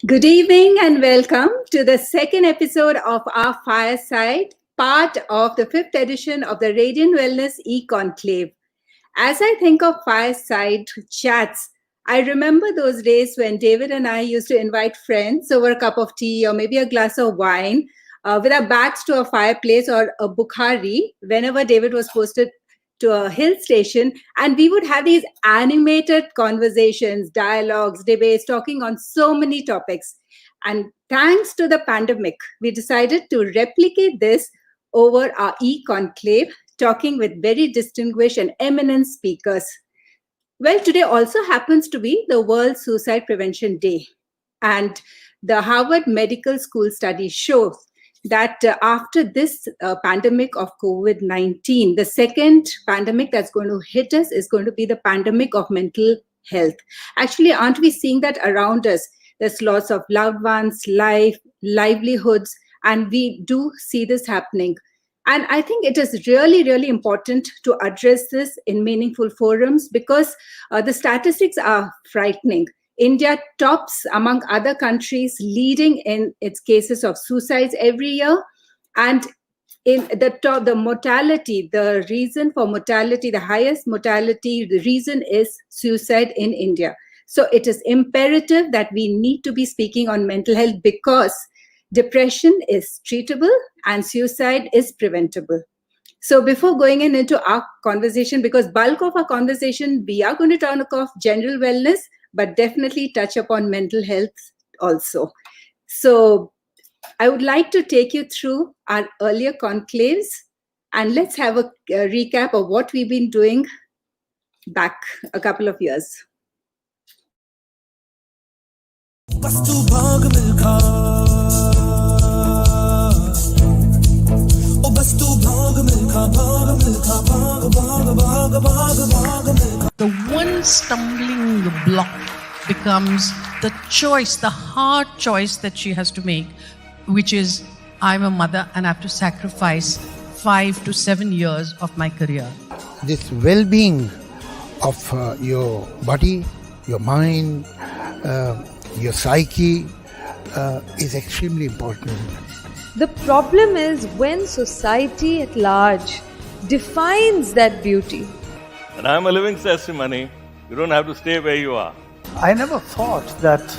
Good evening and welcome to the second episode of our Fireside, part of the fifth edition of the Radiant Wellness e-Conclave. As I think of fireside chats, I remember those days when David and I used to invite friends over a cup of tea or maybe a glass of wine with our backs to a fireplace or a Bukhari whenever David was posted to a hill station, and we would have these animated conversations, dialogues, debates, talking on so many topics. And thanks to the pandemic, we decided to replicate this over our e-conclave, talking with very distinguished and eminent speakers. Well, today also happens to be the World Suicide Prevention Day. And the Harvard Medical School study shows that after this pandemic of COVID-19, the second pandemic that's going to hit us is going to be the pandemic of mental health. Actually, aren't we seeing that around us? There's loss of loved ones, life, livelihoods, and we do see this happening. And I think it is really, really important to address this in meaningful forums because the statistics are frightening. India tops among other countries, leading in its cases of suicides every year. And in the top, the mortality, the reason for mortality, the highest mortality, the reason is suicide in India. So it is imperative that we need to be speaking on mental health because depression is treatable and suicide is preventable. So before going into our conversation, because bulk of our conversation, we are going to talk of general wellness, but definitely touch upon mental health also. So I would like to take you through our earlier conclaves and let's have a recap of what we've been doing back a couple of years. The one stumbling block becomes the choice, the hard choice that she has to make, which is, I'm a mother and I have to sacrifice 5 to 7 years of my career. This well-being of your body, your mind, your psyche is extremely important. The problem is when society at large defines that beauty. And I'm a living testimony. You don't have to stay where you are. I never thought that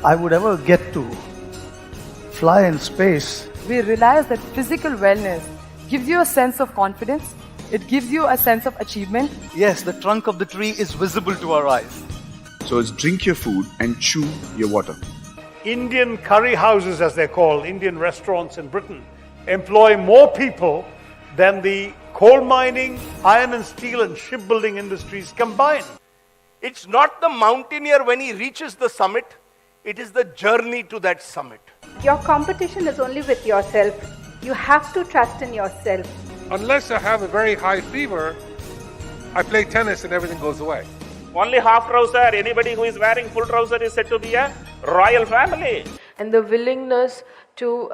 I would ever get to fly in space. We realize that physical wellness gives you a sense of confidence. It gives you a sense of achievement. Yes, the trunk of the tree is visible to our eyes. So it's drink your food and chew your water. Indian curry houses, as they're called, Indian restaurants in Britain, employ more people than the coal mining, iron and steel and shipbuilding industries combined. It's not the mountaineer when he reaches the summit, it is the journey to that summit. Your competition is only with yourself. You have to trust in yourself. Unless I have a very high fever, I play tennis and everything goes away. Only half trouser, anybody who is wearing full trouser is said to be a royal family. And the willingness to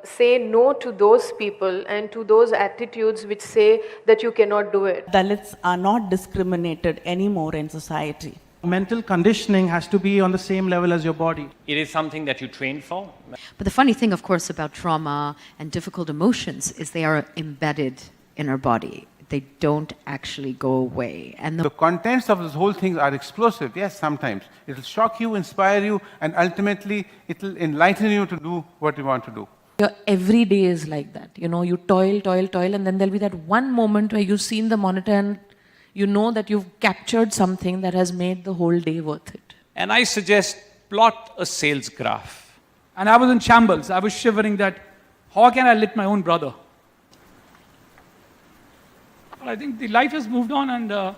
say no to those people and to those attitudes which say that you cannot do it. Dalits are not discriminated anymore in society. Mental conditioning has to be on the same level as your body. It is something that you train for. But the funny thing, of course, about trauma and difficult emotions is they are embedded in our body. They don't actually go away. And the contents of this whole thing are explosive. Yes, sometimes. It will shock you, inspire you, and ultimately it will enlighten you to do what you want to do. Your every day is like that. You know, you toil, and then there'll be that one moment where you've seen the monitor and you know that you've captured something that has made the whole day worth it. And I suggest plot a sales graph. And I was in shambles. I was shivering that, how can I let my own brother? I think the life has moved on, and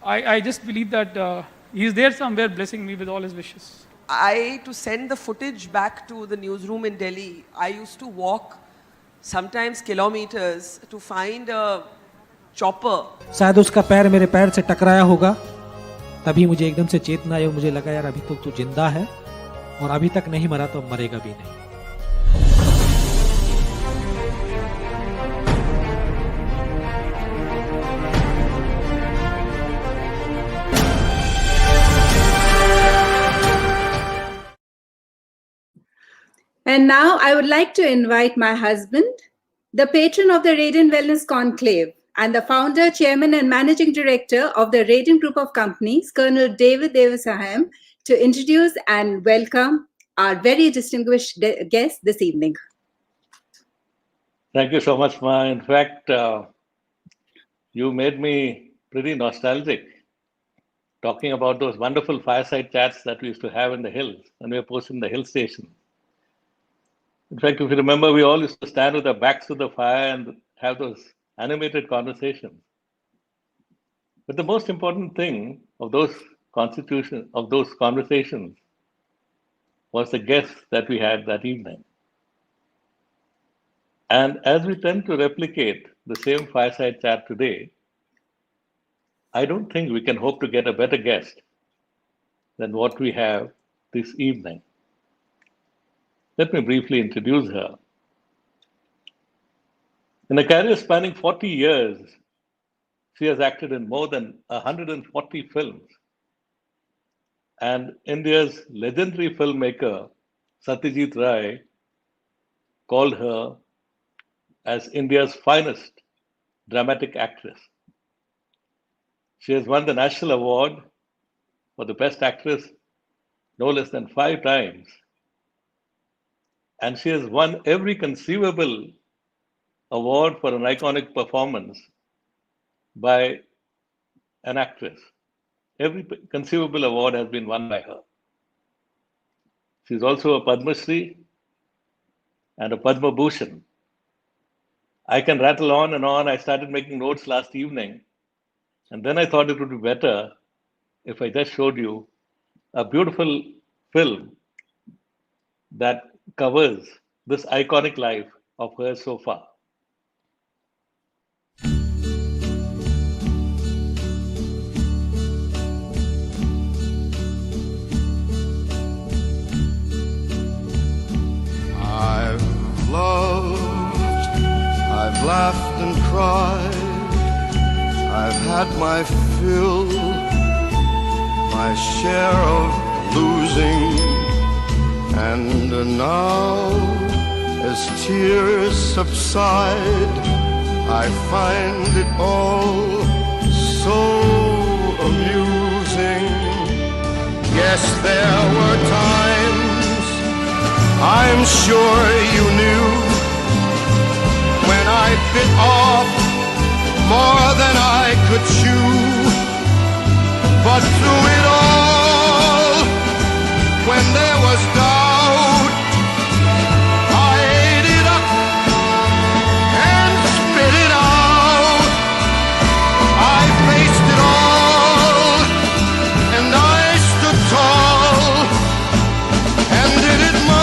I just believe that he's there somewhere blessing me with all his wishes. To send the footage back to the newsroom in Delhi, I used to walk sometimes kilometers to find a chopper. शायद उसका पैर मेरे पैर से टकराया होगा, तभी मुझे एकदम से चेतना आई और मुझे लगा यार अभी तो जिंदा है और अभी तक नहीं मरा तो मरेगा भी नहीं. And now I would like to invite my husband, the patron of the Radiant Wellness Conclave, and the founder, chairman, and managing director of the Radiant Group of Companies, Colonel David Devasahayam, to introduce and welcome our very distinguished guest this evening. Thank you so much, Ma. In fact, you made me pretty nostalgic talking about those wonderful fireside chats that we used to have in the hills when we were posted in the hill station. In fact, if you remember, we all used to stand with our backs to the fire and have those animated conversations. But the most important thing of those conversations was the guests that we had that evening. And as we tend to replicate the same fireside chat today, I don't think we can hope to get a better guest than what we have this evening. Let me briefly introduce her. In a career spanning 40 years, she has acted in more than 140 films. And India's legendary filmmaker, Satyajit Ray, called her as India's finest dramatic actress. She has won the National Award for the Best Actress no less than 5 times. And she has won every conceivable award for an iconic performance by an actress. Every conceivable award has been won by her. She's also a Padma Shri and a Padma Bhushan. I can rattle on and on. I started making notes last evening, and then I thought it would be better if I just showed you a beautiful film that covers this iconic life of hers so far. I've loved, I've laughed and cried, I've had my fill, my share of losing, and now as tears subside, I find it all so amusing. Yes, there were times I'm sure you knew when I bit off more than I could chew. But through it all, when there was doubt, I ate it up and spit it out. I faced it all and I stood tall and did it my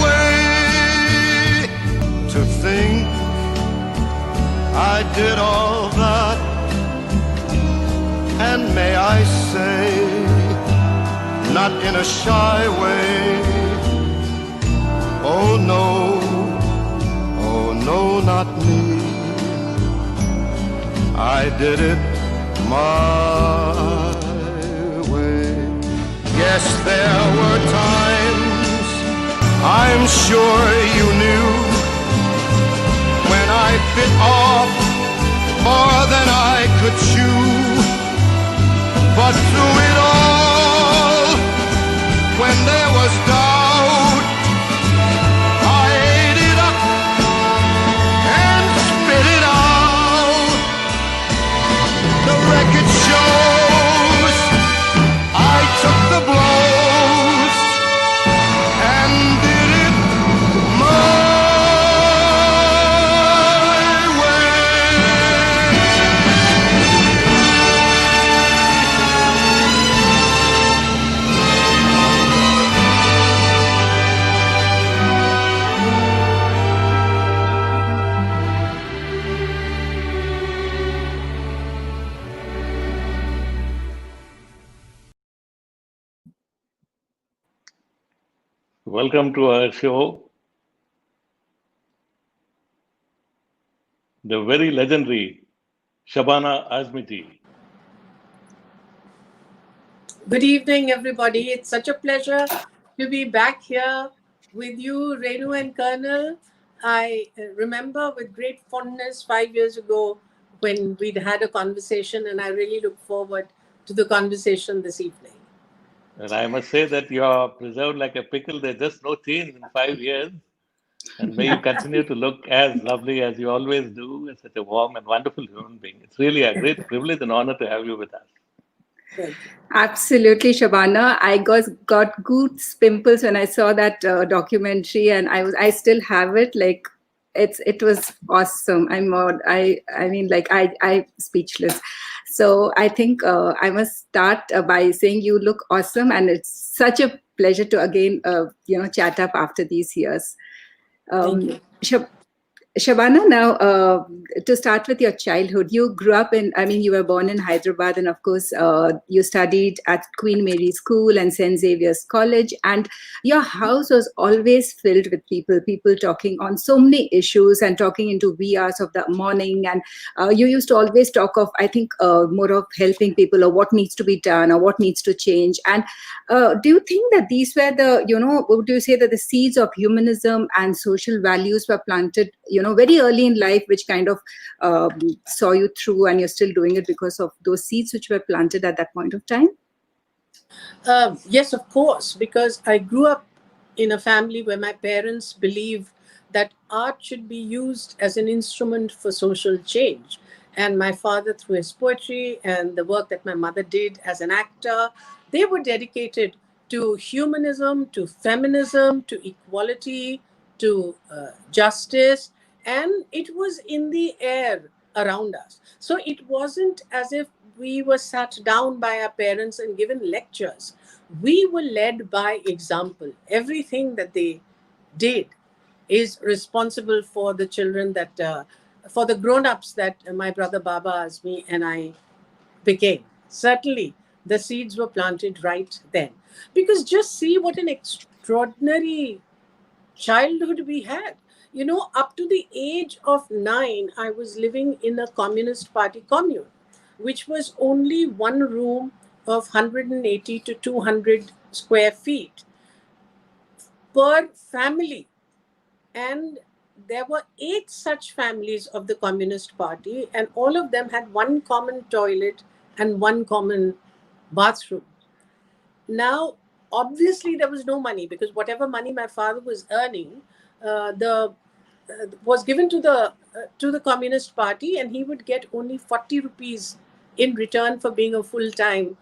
way. To think I did all that, and may I say, not in a shy way, oh no, not me. I did it my way. Yes, there were times I'm sure you knew when I bit off more than I could chew. But through it all, when there was doubt, I ate it up and spit it out. The record shows I took the blows and did it my Welcome to our show, the very legendary Shabana Azmi ji. Good evening, everybody. It's such a pleasure to be back here with you, Renu and Colonel. I remember with great fondness 5 years ago when we'd had a conversation, and I really look forward to the conversation this evening. And I must say that you are preserved like a pickle. There's just no change in 5 years. And may you continue to look as lovely as you always do, as such a warm and wonderful human being. It's really a great privilege and honor to have you with us. Absolutely, Shabana. I got goose pimples when I saw that documentary, and I still have it. Like it was awesome. I'm speechless. So I think I must start by saying you look awesome, and it's such a pleasure to again chat up after these years. Thank you. Shabana, now to start with your childhood, you grew up you were born in Hyderabad, and of course, you studied at Queen Mary's School and St. Xavier's College, and your house was always filled with people talking on so many issues and talking into wee hours of the morning. And you used to always talk of, I think, more of helping people or what needs to be done or what needs to change. And do you think that these were would you say that the seeds of humanism and social values were planted, very early in life, which kind of saw you through, and you're still doing it because of those seeds which were planted at that point of time? Yes, of course, because I grew up in a family where my parents believed that art should be used as an instrument for social change. And my father, through his poetry and the work that my mother did as an actor, they were dedicated to humanism, to feminism, to equality, to justice, and it was in the air around us. So it wasn't as if we were sat down by our parents and given lectures. We were led by example. Everything that they did is responsible for the children for the grown-ups that my brother Baba Azmi and I became. Certainly, the seeds were planted right then. Because just see what an extraordinary childhood we had. Up to the age of 9, I was living in a Communist Party commune, which was only one room of 180 to 200 square feet per family. And there were 8 such families of the Communist Party, and all of them had one common toilet and one common bathroom. Now, obviously, there was no money, because whatever money my father was earning was given to the Communist Party, and he would get only 40 rupees in return for being a full-time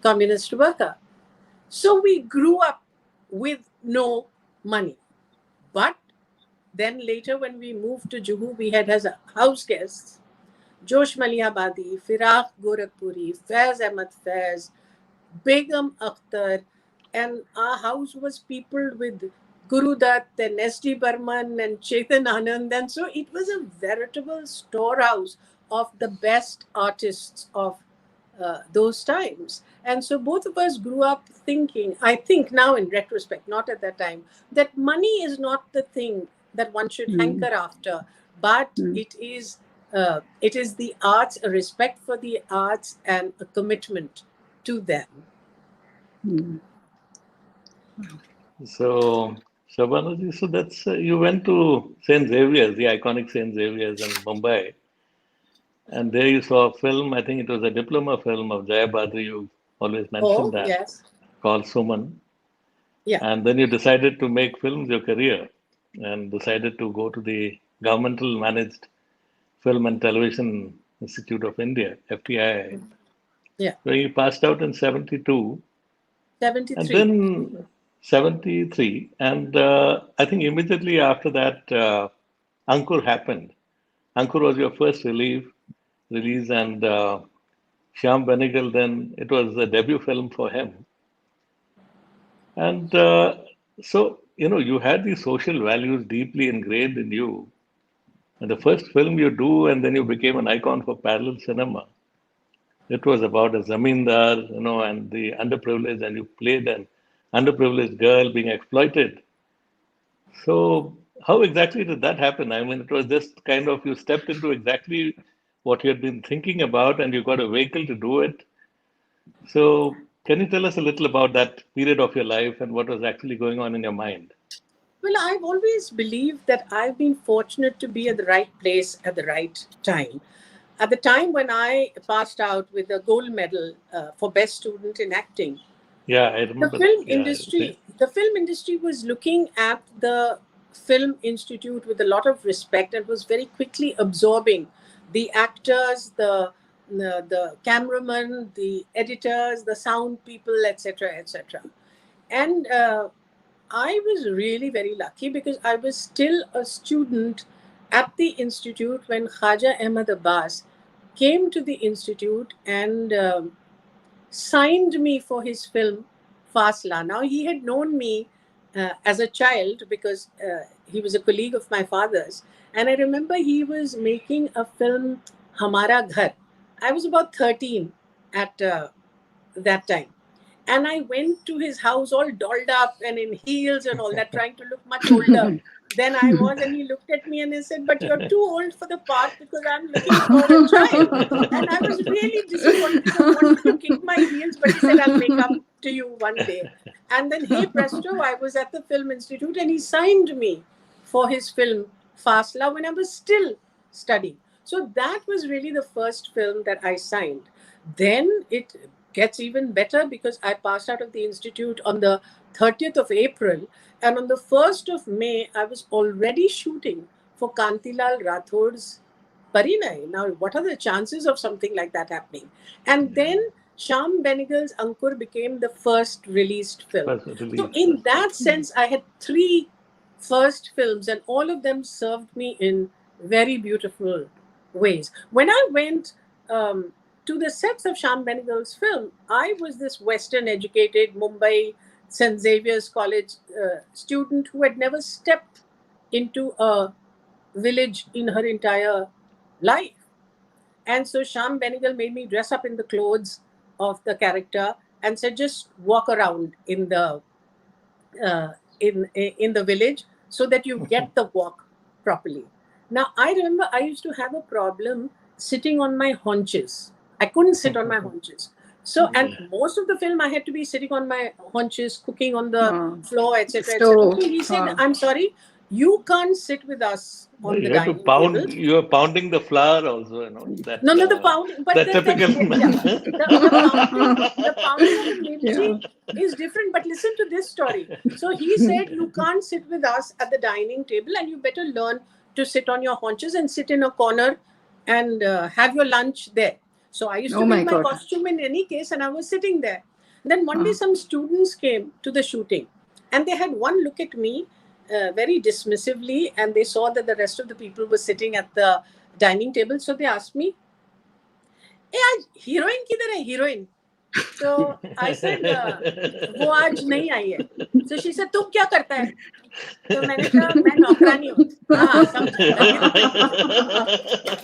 communist worker. So we grew up with no money. But then later, when we moved to Juhu, we had as house guests Josh Malihabadi, Firaq Gorakhpuri, Faiz Ahmad Faiz, Begum Akhtar, and our house was peopled with Guru Dutt and S.D. Burman and Chetan Anand. And so it was a veritable storehouse of the best artists of those times. And so both of us grew up thinking, I think now in retrospect, not at that time, that money is not the thing that one should hanker after, but it is the arts, a respect for the arts and a commitment to them. So, Shabana, so that's you went to St. Xavier's, the iconic St. Xavier's in Mumbai, and there you saw a film. I think it was a diploma film of Jaya Badri. You always mentioned that, yes, called Suman. Yeah. And then you decided to make films your career, and decided to go to the governmental managed Film and Television Institute of India, FTI. Yeah. Where you passed out in 72. 73. And then 73. And I think immediately after that, Ankur happened. Ankur was your first release, and Shyam Benegal, then it was a debut film for him. And so, you had these social values deeply ingrained in you. And the first film you do, and then you became an icon for parallel cinema. It was about a zamindar, and the underprivileged, and you played an underprivileged girl being exploited. So how exactly did that happen? I mean, it was just kind of you stepped into exactly what you had been thinking about, and you got a vehicle to do it. So Can you tell us a little about that period of your life and what was actually going on in your mind? Well, I've always believed that I've been fortunate to be at the right place at the right time. At the time when I passed out with a gold medal for best student in acting, Yeah, I remember. The film industry was looking at the film institute with a lot of respect and was very quickly absorbing the actors, the cameraman, the editors, the sound people, etc., etc. And I was really very lucky because I was still a student at the institute when Khaja Ahmad Abbas came to the institute and signed me for his film Fasla. Now, he had known me as a child because he was a colleague of my father's. And I remember he was making a film, Hamara Ghar. I was about 13 at that time. And I went to his house all dolled up and in heels and all that, trying to look much older than I was. And he looked at me and he said, "But you're too old for the part because I'm looking for a child." And I was really disappointed. I wanted to kick my heels, but he said, "I'll make up to you one day." And then, hey presto, I was at the Film Institute and he signed me for his film Fasla when I was still studying. So that was really the first film that I signed. Then it gets even better because I passed out of the institute on the 30th of April, and on the 1st of May, I was already shooting for Kantilal Rathod's Parinay. Now, what are the chances of something like that happening? And then Shyam Benegal's Ankur became the first released film. So in that sense, I had 3 first films, and all of them served me in very beautiful ways. When I went to the sets of Shyam Benegal's film, I was this Western educated Mumbai St. Xavier's College student who had never stepped into a village in her entire life. And so Shyam Benegal made me dress up in the clothes of the character and said, just walk around in the village so that you get the walk properly. Now, I remember I used to have a problem sitting on my haunches. I couldn't sit on my haunches. So, and most of the film I had to be sitting on my haunches, cooking on the floor, etc. etc. So he said, "I'm sorry, you can't sit with us on the dining table." You are pounding the flour also, you know. That, no, the pounding, but the typical. The pounding of the mirchi is different. But listen to this story. So he said, "You can't sit with us at the dining table, and you better learn to sit on your haunches and sit in a corner and have your lunch there." So I used to bring my costume in any case, and I was sitting there. Then one day some students came to the shooting, and they had one look at me very dismissively, and they saw that the rest of the people were sitting at the dining table. So they asked me, "Hey, heroine kidhar hai, heroine?" So I said, "वो आज नहीं आई है." So she said, "तुम क्या करता है?" तो मैंने कहा, "मैं नौकरानी हूँ."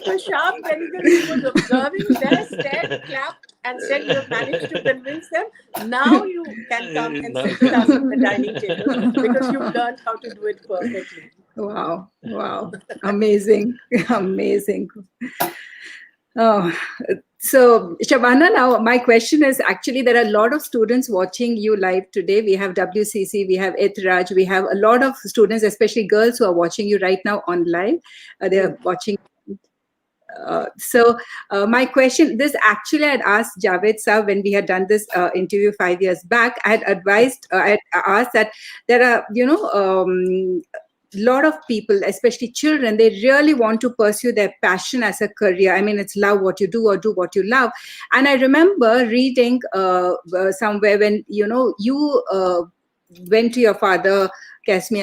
So Shyam Benegal was observing there, stared, clapped, and said, "You have managed to convince them. Now you can come and sit with us at the dining table because you've learned how to do it perfectly." Wow, wow, amazing, amazing. Oh, so Shabana, now my question is, actually there are a lot of students watching you live today. We have WCC, we have Etraj, we have a lot of students, especially girls, who are watching you right now on live. They are watching. So my question, this actually I had asked Javed Saab when we had done this interview 5 years back. I had asked that there are, lot of people, especially children, they really want to pursue their passion as a career. I mean, it's love what you do or do what you love. And I remember reading somewhere when, you went to your father, Kepi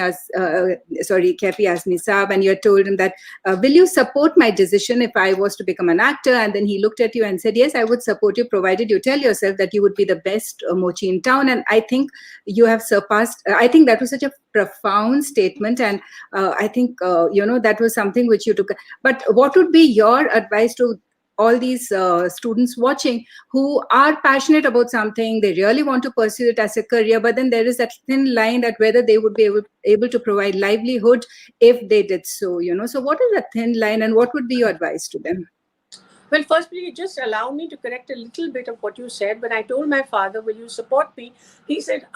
Azmi Saab, and you told him that, will you support my decision if I was to become an actor? And then he looked at you and said, yes, I would support you, provided you tell yourself that you would be the best mochi in town. And I think you have surpassed, I think that was such a profound statement. And I think, that was something which you took. But what would be your advice to all these students watching who are passionate about something, they really want to pursue it as a career, but then there is that thin line that whether they would be able to provide livelihood if they did so, So what is that thin line and what would be your advice to them? Well, firstly, just allow me to correct a little bit of what you said. When I told my father, will you support me? He said,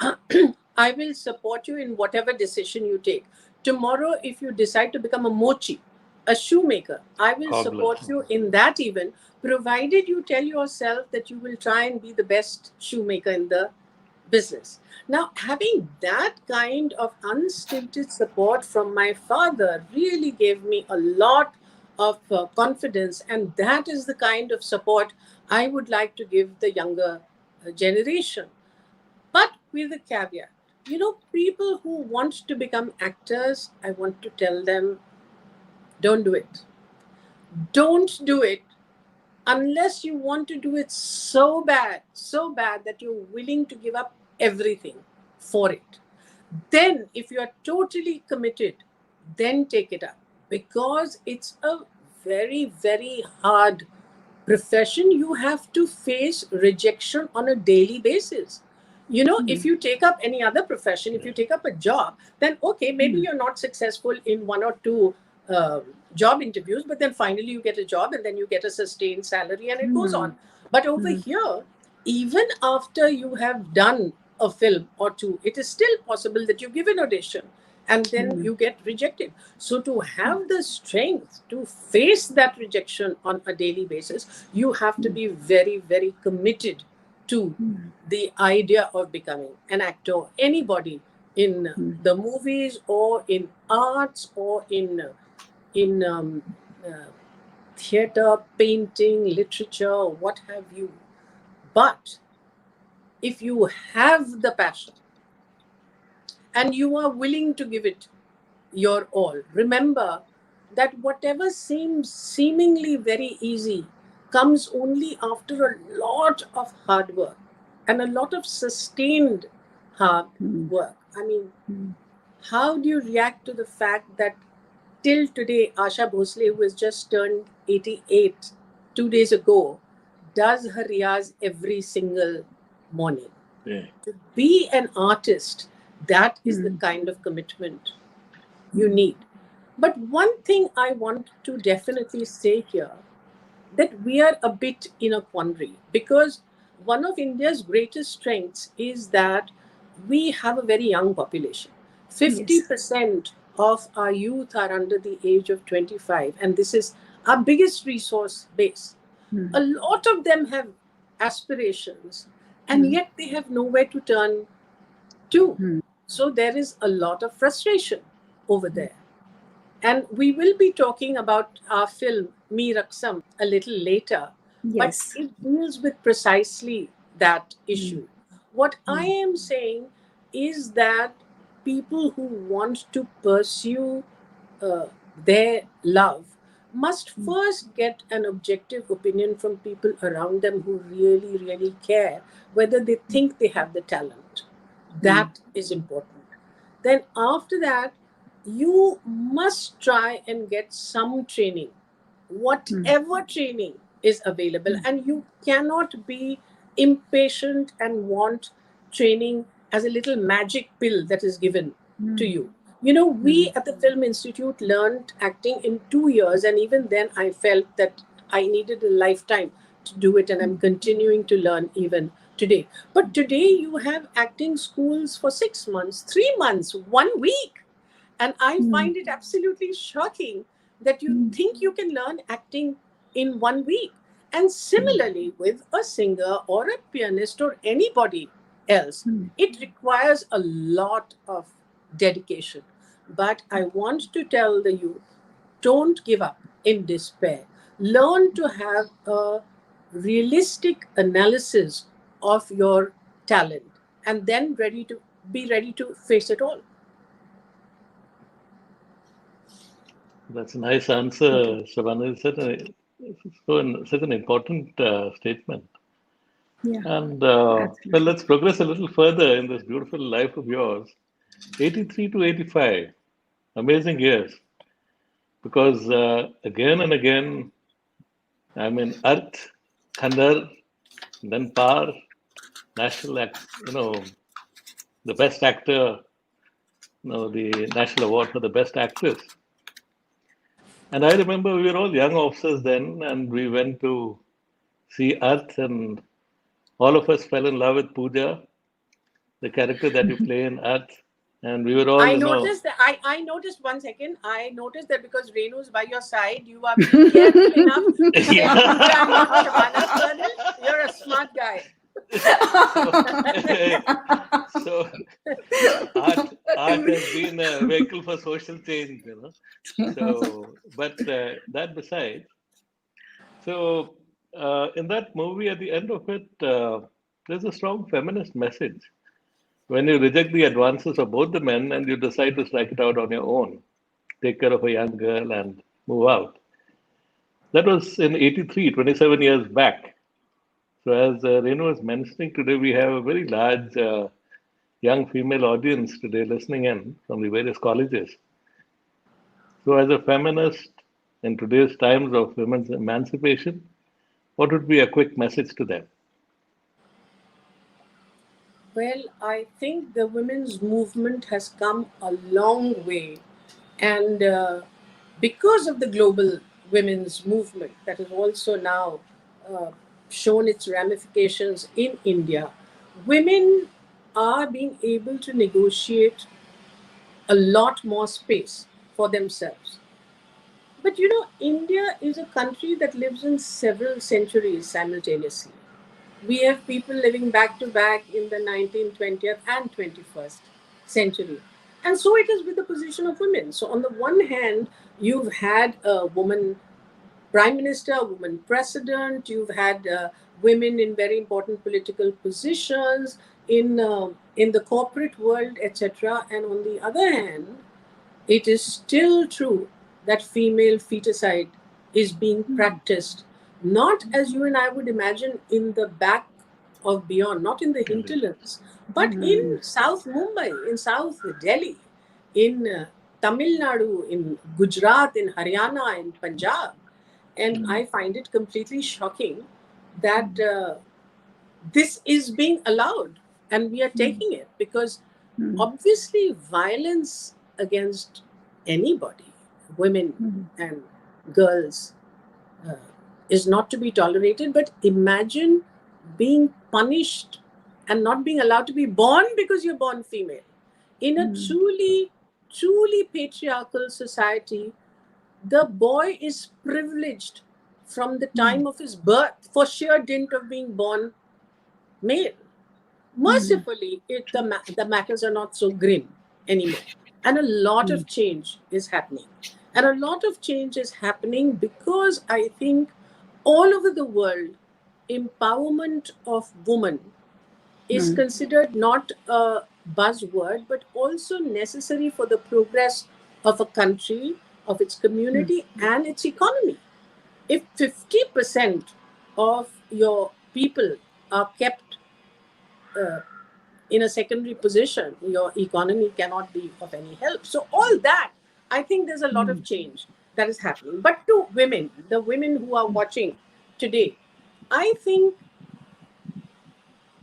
I will support you in whatever decision you take. Tomorrow, if you decide to become a mochi, a shoemaker, I will God support bless. you in that even, provided you tell yourself that you will try and be the best shoemaker in the business. Now, having that kind of unstinted support from my father really gave me a lot of confidence, and that is the kind of support I would like to give the younger generation. But with a caveat, people who want to become actors, I want to tell them, don't do it. Don't do it unless you want to do it so bad that you're willing to give up everything for it. Then, if you are totally committed, then take it up, because it's a very, very hard profession. You have to face rejection on a daily basis. If you take up any other profession, if you take up a job, then okay, maybe you're not successful in one or two job interviews, but then finally you get a job and then you get a sustained salary and it goes on. But over here, even after you have done a film or two, it is still possible that you give an audition and then you get rejected. So to have the strength to face that rejection on a daily basis, you have to be very, very committed to the idea of becoming an actor. Anybody in the movies or in arts or in theater, painting, literature, what have you. But if you have the passion and you are willing to give it your all, remember that whatever seems seemingly very easy comes only after a lot of hard work and a lot of sustained hard work. I mean, how do you react to the fact that till today, Asha Bhosle, who has just turned 88 2 days ago, does her riyaz every single morning? Yeah. To be an artist, that is the kind of commitment you need. But one thing I want to definitely say here, that we are a bit in a quandary, because one of India's greatest strengths is that we have a very young population. 50% of our youth are under the age of 25, and this is our biggest resource base. A lot of them have aspirations, and yet they have nowhere to turn to. So there is a lot of frustration over there. And we will be talking about our film, Me Raksam, a little later. But it deals with precisely that issue. What I am saying is that people who want to pursue their love must first get an objective opinion from people around them who really, really care whether they think they have the talent. That is important. Then after that, you must try and get some training, whatever training is available. And you cannot be impatient and want training as a little magic pill that is given to you. We at the Film Institute learned acting in 2 years, and even then I felt that I needed a lifetime to do it, and I'm continuing to learn even today. But today you have acting schools for 6 months, 3 months, 1 week. And I find it absolutely shocking that you think you can learn acting in 1 week. And similarly, with a singer or a pianist or anybody else, it requires a lot of dedication. But I want to tell the youth, don't give up in despair. Learn to have a realistic analysis of your talent, and then be ready to face it all. That's a nice answer, Shabana. It's such an important statement. Yeah. And well, let's progress a little further in this beautiful life of yours. 83 to 85, amazing years. Because again and again, I mean, Arth, Khandar, then Par, national, the best actor, the national award for the best actress. And I remember we were all young officers then, and we went to see Earth, and all of us fell in love with Pooja, the character that you play in Earth. And we were all, I you know, noticed that I noticed 1 second. I noticed that because Renu's by your side, you are being careful enough to say, Pooja, I'm not Shabana's colonel. You're a smart guy. so art has been a vehicle for social change, you know. So, but that beside, so in that movie, at the end of it, there's a strong feminist message. When you reject the advances of both the men and you decide to strike it out on your own, take care of a young girl and move out. That was in 83, 27 years back. So as Renu was mentioning today, we have a very large young female audience today listening in from the various colleges. So as a feminist in today's times of women's emancipation, what would be a quick message to them? Well, I think the women's movement has come a long way. And because of the global women's movement that has also now shown its ramifications in India, women are being able to negotiate a lot more space for themselves. But you know, India is a country that lives in several centuries simultaneously. We have people living back to back in the 19th, 20th, and 21st century. And so it is with the position of women. So, on the one hand, you've had a woman prime minister, a woman president, you've had women in very important political positions in the corporate world, etc. And on the other hand, it is still true that female feticide is being practiced, not as you and I would imagine in the back of beyond, not in the hinterlands, but in South Mumbai, in South Delhi, in Tamil Nadu, in Gujarat, in Haryana, in Punjab. And I find it completely shocking that this is being allowed and we are taking it because obviously violence against anybody, women and girls, is not to be tolerated. But imagine being punished and not being allowed to be born because you're born female. In a truly patriarchal society, the boy is privileged from the time of his birth for sheer dint of being born male. Mercifully, the matters are not so grim anymore. And a lot of change is happening. And a lot of change is happening because I think all over the world, empowerment of women is considered not a buzzword, but also necessary for the progress of a country, of its community, and its economy. If 50% of your people are kept in a secondary position, your economy cannot be of any help. So, all that, I think there's a lot of change that is happening. But to women, the women who are watching today, I think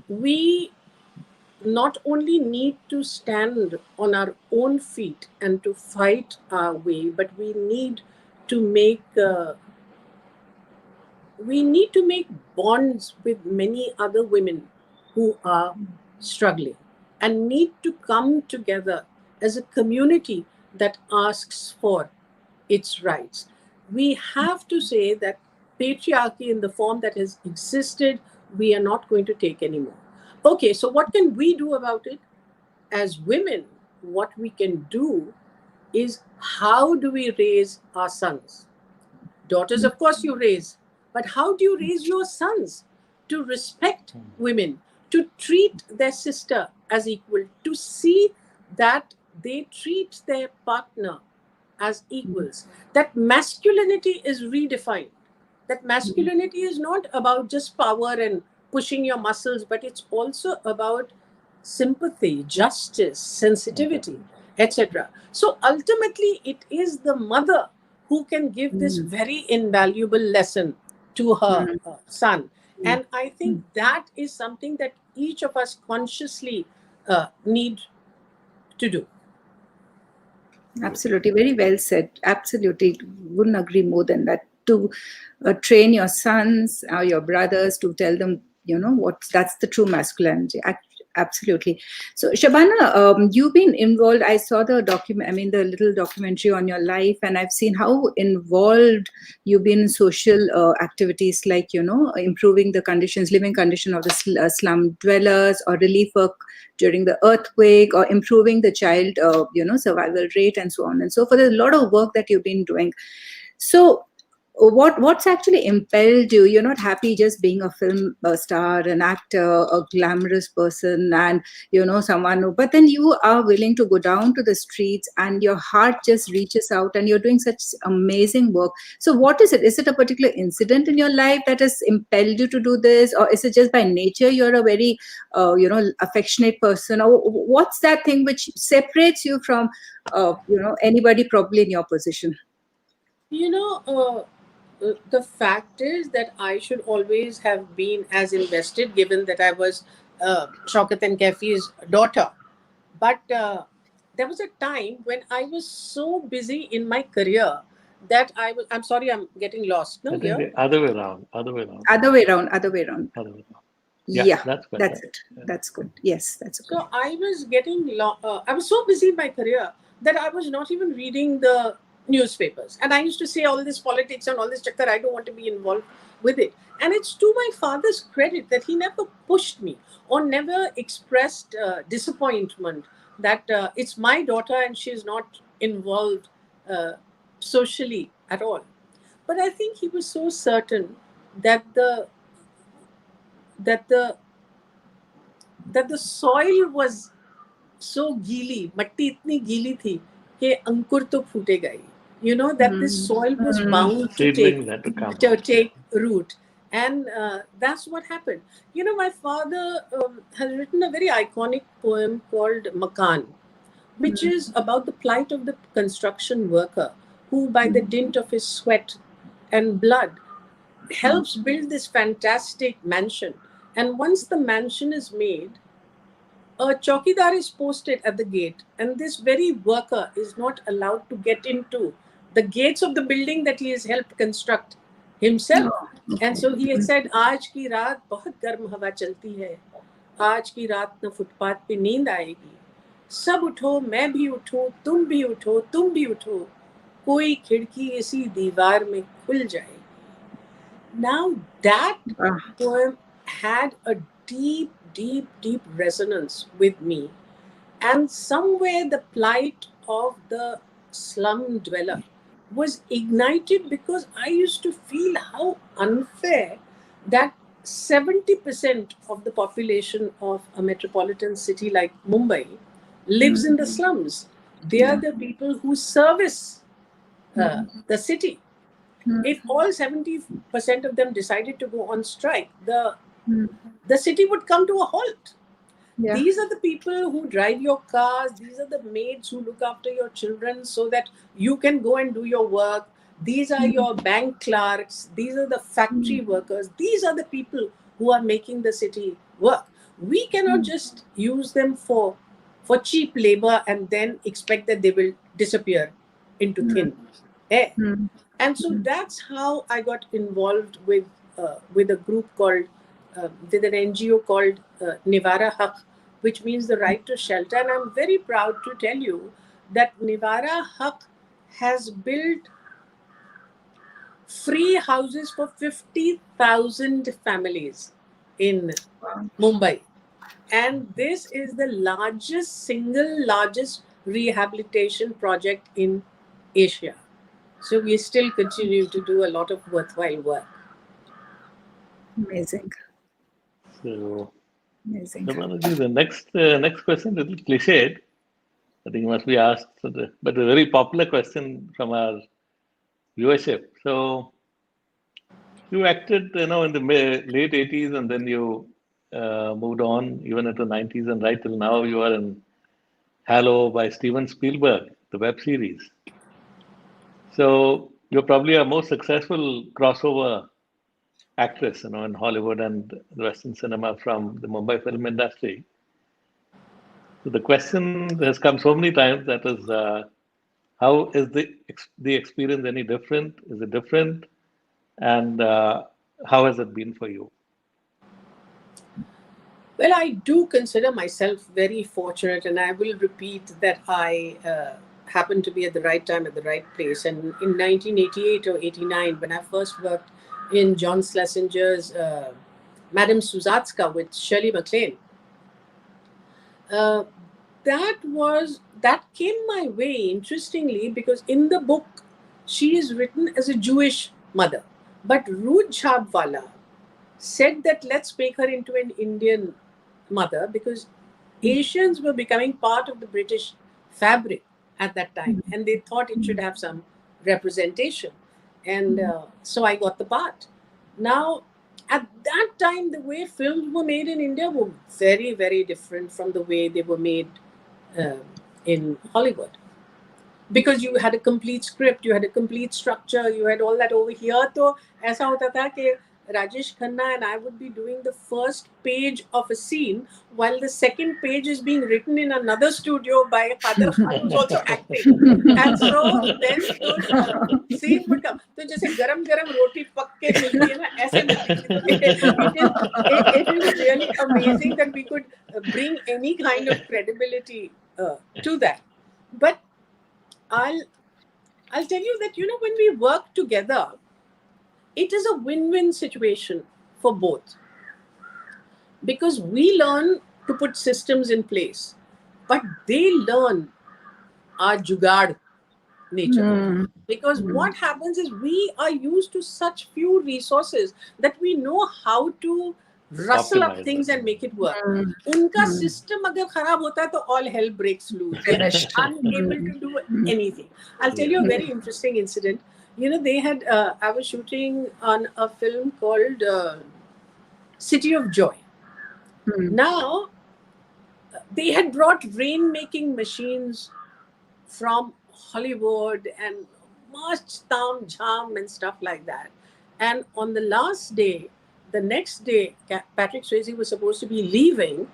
we not only need to stand on our own feet and to fight our way, but we need to make bonds with many other women who are struggling and need to come together as a community that asks for its rights. We have to say that patriarchy in the form that has existed, we are not going to take anymore. Okay, so what can we do about it? As women, what we can do is how do we raise our sons? Daughters, of course, you raise, but how do you raise your sons to respect women, to treat their sister as equal, to see that they treat their partner as equals, that masculinity is redefined, that masculinity is not about just power and pushing your muscles, but it's also about sympathy, justice, sensitivity, etc. So ultimately, it is the mother who can give this very invaluable lesson to her son. And I think that is something that each of us consciously need to do. Absolutely. Very well said. Absolutely. Wouldn't agree more than that. To train your sons or your brothers to tell them, that's the true masculinity. Absolutely. So, Shabana, you've been involved. I saw the the little documentary on your life, and I've seen how involved you've been in social activities like, improving the living condition of the slum dwellers, or relief work during the earthquake, or improving the child, survival rate, and so on and so forth. There's a lot of work that you've been doing. So, what's actually impelled you? You're not happy just being a film star, an actor, a glamorous person, and someone who, but then you are willing to go down to the streets, and your heart just reaches out, and you're doing such amazing work. So what is it? Is it a particular incident in your life that has impelled you to do this, or is it just by nature you're a very affectionate person, or what's that thing which separates you from anybody probably in your position? The fact is that I should always have been as invested, given that I was Shaukat and Kaifi's daughter. But there was a time when I was so busy in my career that I'm sorry, I'm getting lost. No, I think here. the other way around. Other way around. Other way around. Yeah, that's better. that's it. Yeah. That's good. Yes, that's good. So I was I was so busy in my career that I was not even reading the newspapers. And I used to say all this politics and all this chakkar, I don't want to be involved with it. And it's to my father's credit that he never pushed me or never expressed disappointment that it's my daughter and she's not involved socially at all. But I think he was so certain that the soil was so gilly, matti itni gilly thi ke ankur to phutega hi. That this soil was bound to take root. And that's what happened. My father has written a very iconic poem called Makan, which is about the plight of the construction worker who, by the dint of his sweat and blood, helps build this fantastic mansion. And once the mansion is made, a chowkidar is posted at the gate, and this very worker is not allowed to get into the gates of the building that he has helped construct himself. And so he had said, "Aaj ki raat bahut garm hawa chalti hai. Aaj ki raat na footpath pe neend aayegi. Sab utho, main bhi utho, tum bhi utho, tum bhi utho. Koi khidki isi deewar mein khul jayegi." Now that poem had a deep, deep, deep resonance with me. And somewhere the plight of the slum dweller was ignited because I used to feel how unfair that 70% of the population of a metropolitan city like Mumbai lives in the slums. They are the people who service the city. If all 70% of them decided to go on strike, the city would come to a halt. Yeah. These are the people who drive your cars. These are the maids who look after your children so that you can go and do your work. These are your bank clerks. These are the factory workers. These are the people who are making the city work. We cannot just use them for cheap labor and then expect that they will disappear into thin air. And so that's how I got involved with a group called, with an NGO called Nivara Haq, which means the right to shelter. And I'm very proud to tell you that Nivara Haq has built free houses for 50,000 families in Mumbai. And this is the single largest rehabilitation project in Asia. So we still continue to do a lot of worthwhile work. Amazing. So, amazing. The next question is a little cliched. I think it must be asked, but a very popular question from our viewership. So, you acted, in the late 80s, and then you moved on even into the 90s, and right till now you are in Halo by Steven Spielberg, the web series. So you're probably a most successful crossover actress, in Hollywood and the Western cinema from the Mumbai film industry. So the question has come so many times, that is, How is the experience any different? Is it different? And how has it been for you? Well, I do consider myself very fortunate, and I will repeat that I happened to be at the right time at the right place. And in 1988 or 89, when I first worked in John Schlesinger's Madame Suzatska with Shirley MacLaine, that came my way, interestingly, because in the book she is written as a Jewish mother, but Ruth Jhabwala said that let's make her into an Indian mother, because Asians were becoming part of the British fabric at that time, and they thought it should have some representation, and so I got the part. Now, at that time, the way films were made in India were very, very different from the way they were made in Hollywood, because you had a complete script, you had a complete structure, you had all that. Over here तो ऐसा होता था कि Rajesh Khanna and I would be doing the first page of a scene while the second page is being written in another studio by Kader Khan, who's also acting. And so then those scenes would come. So जैसे गरम-गरम रोटी पक के मिलती है ना, ऐसे it is really amazing that we could bring any kind of credibility to that. But I'll tell you that, when we work together, it is a win-win situation for both, because we learn to put systems in place, but they learn our jugaad nature. Because what happens is we are used to such few resources that we know how to rustle up things and make it work. Unka system agar kharab hota hai, to all hell breaks loose. They're unable to do anything. I'll tell you a very interesting incident. They had, I was shooting on a film called City of Joy. Now, they had brought rain-making machines from Hollywood and much tam jam and stuff like that. And on the last day, the next day, Patrick Swayze was supposed to be leaving.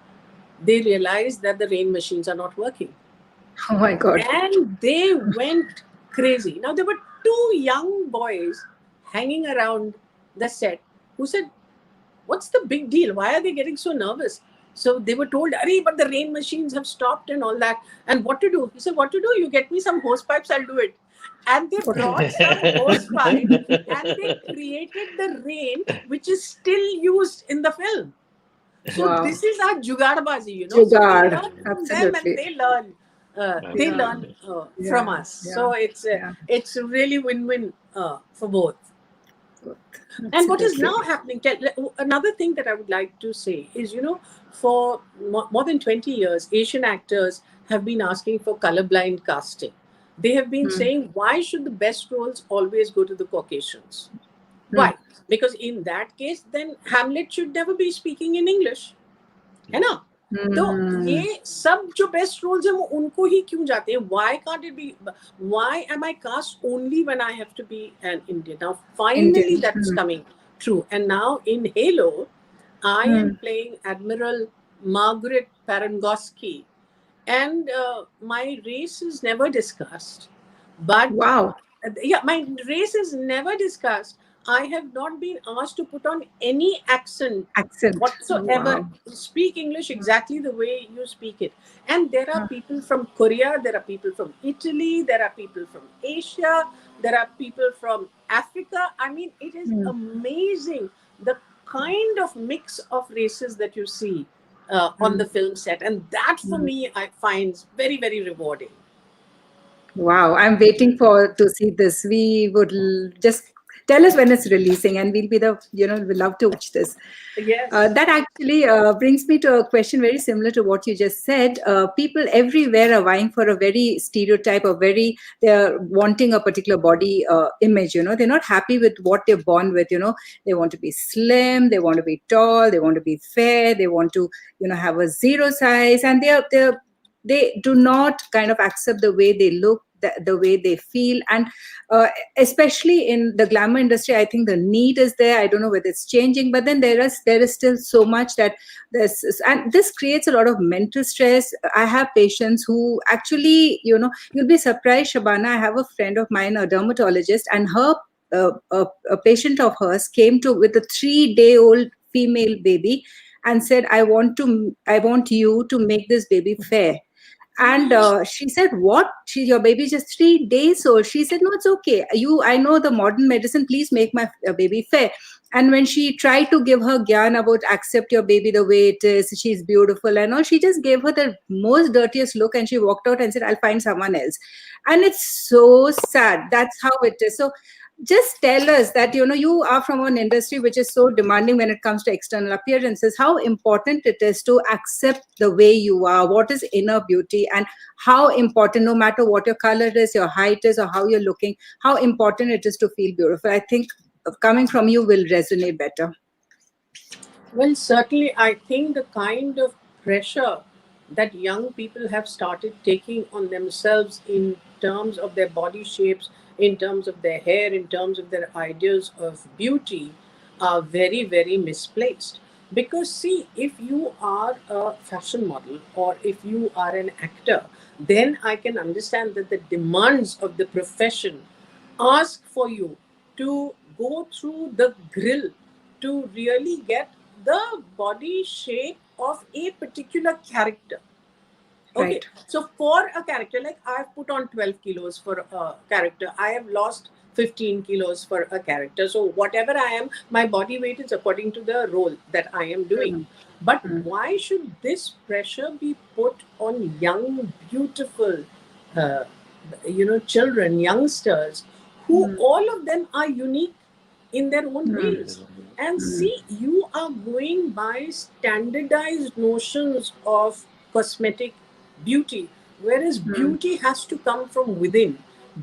They realized that the rain machines are not working. Oh my God. And they went crazy. Now, there were 2 young boys hanging around the set who said, "What's the big deal? Why are they getting so nervous?" So they were told, "Arey, but the rain machines have stopped and all that." And what to do? He said, "What to do? You get me some hose pipes, I'll do it." And they brought some hose pipes and they created the rain, which is still used in the film. So this is our jugaadbazi, Jugaad, so we learn from them and they learn. From us. So it's a really win-win for both. And what is now happening, another thing that I would like to say is, for more than 20 years, Asian actors have been asking for colorblind casting. They have been saying, why should the best roles always go to the Caucasians? Why? Because in that case, then Hamlet should never be speaking in English. है ना? तो ये सब जो best roles हैं वो उनको ही क्यों जाते हैं? Why can't it be? Why am I cast only when I have to be an Indian? Now finally that's coming true. And now in Halo, I am playing Admiral Margaret Parangosky, and my race is never discussed. But my race is never discussed. I have not been asked to put on any accent whatsoever. Speak English exactly the way you speak it. And there are people from Korea, there are people from Italy, there are people from Asia, there are people from Africa. I mean, it is amazing the kind of mix of races that you see on the film set. And that for me, I find very, very rewarding. Wow, I'm waiting to see this. We would just tell us when it's releasing, and we'll be we'll love to watch this. Yes. That actually brings me to a question very similar to what you just said. People everywhere are vying for a very stereotype, they're wanting a particular body image, they're not happy with what they're born with, they want to be slim, they want to be tall, they want to be fair, they want to, have a zero size, and they do not kind of accept the way they look, the way they feel. And especially in the glamour industry, I think the need is there. I don't know whether it's changing, but then there is still so much that and this creates a lot of mental stress. I have patients who actually, you'll be surprised, Shabana. I have a friend of mine, a dermatologist, and her a patient of hers came with a 3-day-old female baby and said, I want you to make this baby fair. And she said, what? Your baby is just 3 days old. She said, no, it's okay. I know the modern medicine. Please make my baby fair. And when she tried to give her gyan about accept your baby the way it is, she's beautiful and all, she just gave her the most dirtiest look and she walked out and said, I'll find someone else. And it's so sad. That's how it is. So just tell us that, you are from an industry which is so demanding when it comes to external appearances, how important it is to accept the way you are, what is inner beauty, and how important, no matter what your color is, your height is, or how you're looking, how important it is to feel beautiful. I think coming from you will resonate better. Well, certainly, I think the kind of pressure that young people have started taking on themselves in terms of their body shapes, in terms of their hair, in terms of their ideas of beauty, are very, very misplaced. Because, see, if you are a fashion model or if you are an actor, then I can understand that the demands of the profession ask for you to go through the grill to really get the body shape of a particular character. Okay, right. So for a character, like I've put on 12 kilos for a character, I have lost 15 kilos for a character. So whatever I am, my body weight is according to the role that I am doing. But why should this pressure be put on young, beautiful, children, youngsters, who all of them are unique in their own ways? And see, you are going by standardized notions of cosmetic beauty, whereas beauty has to come from within.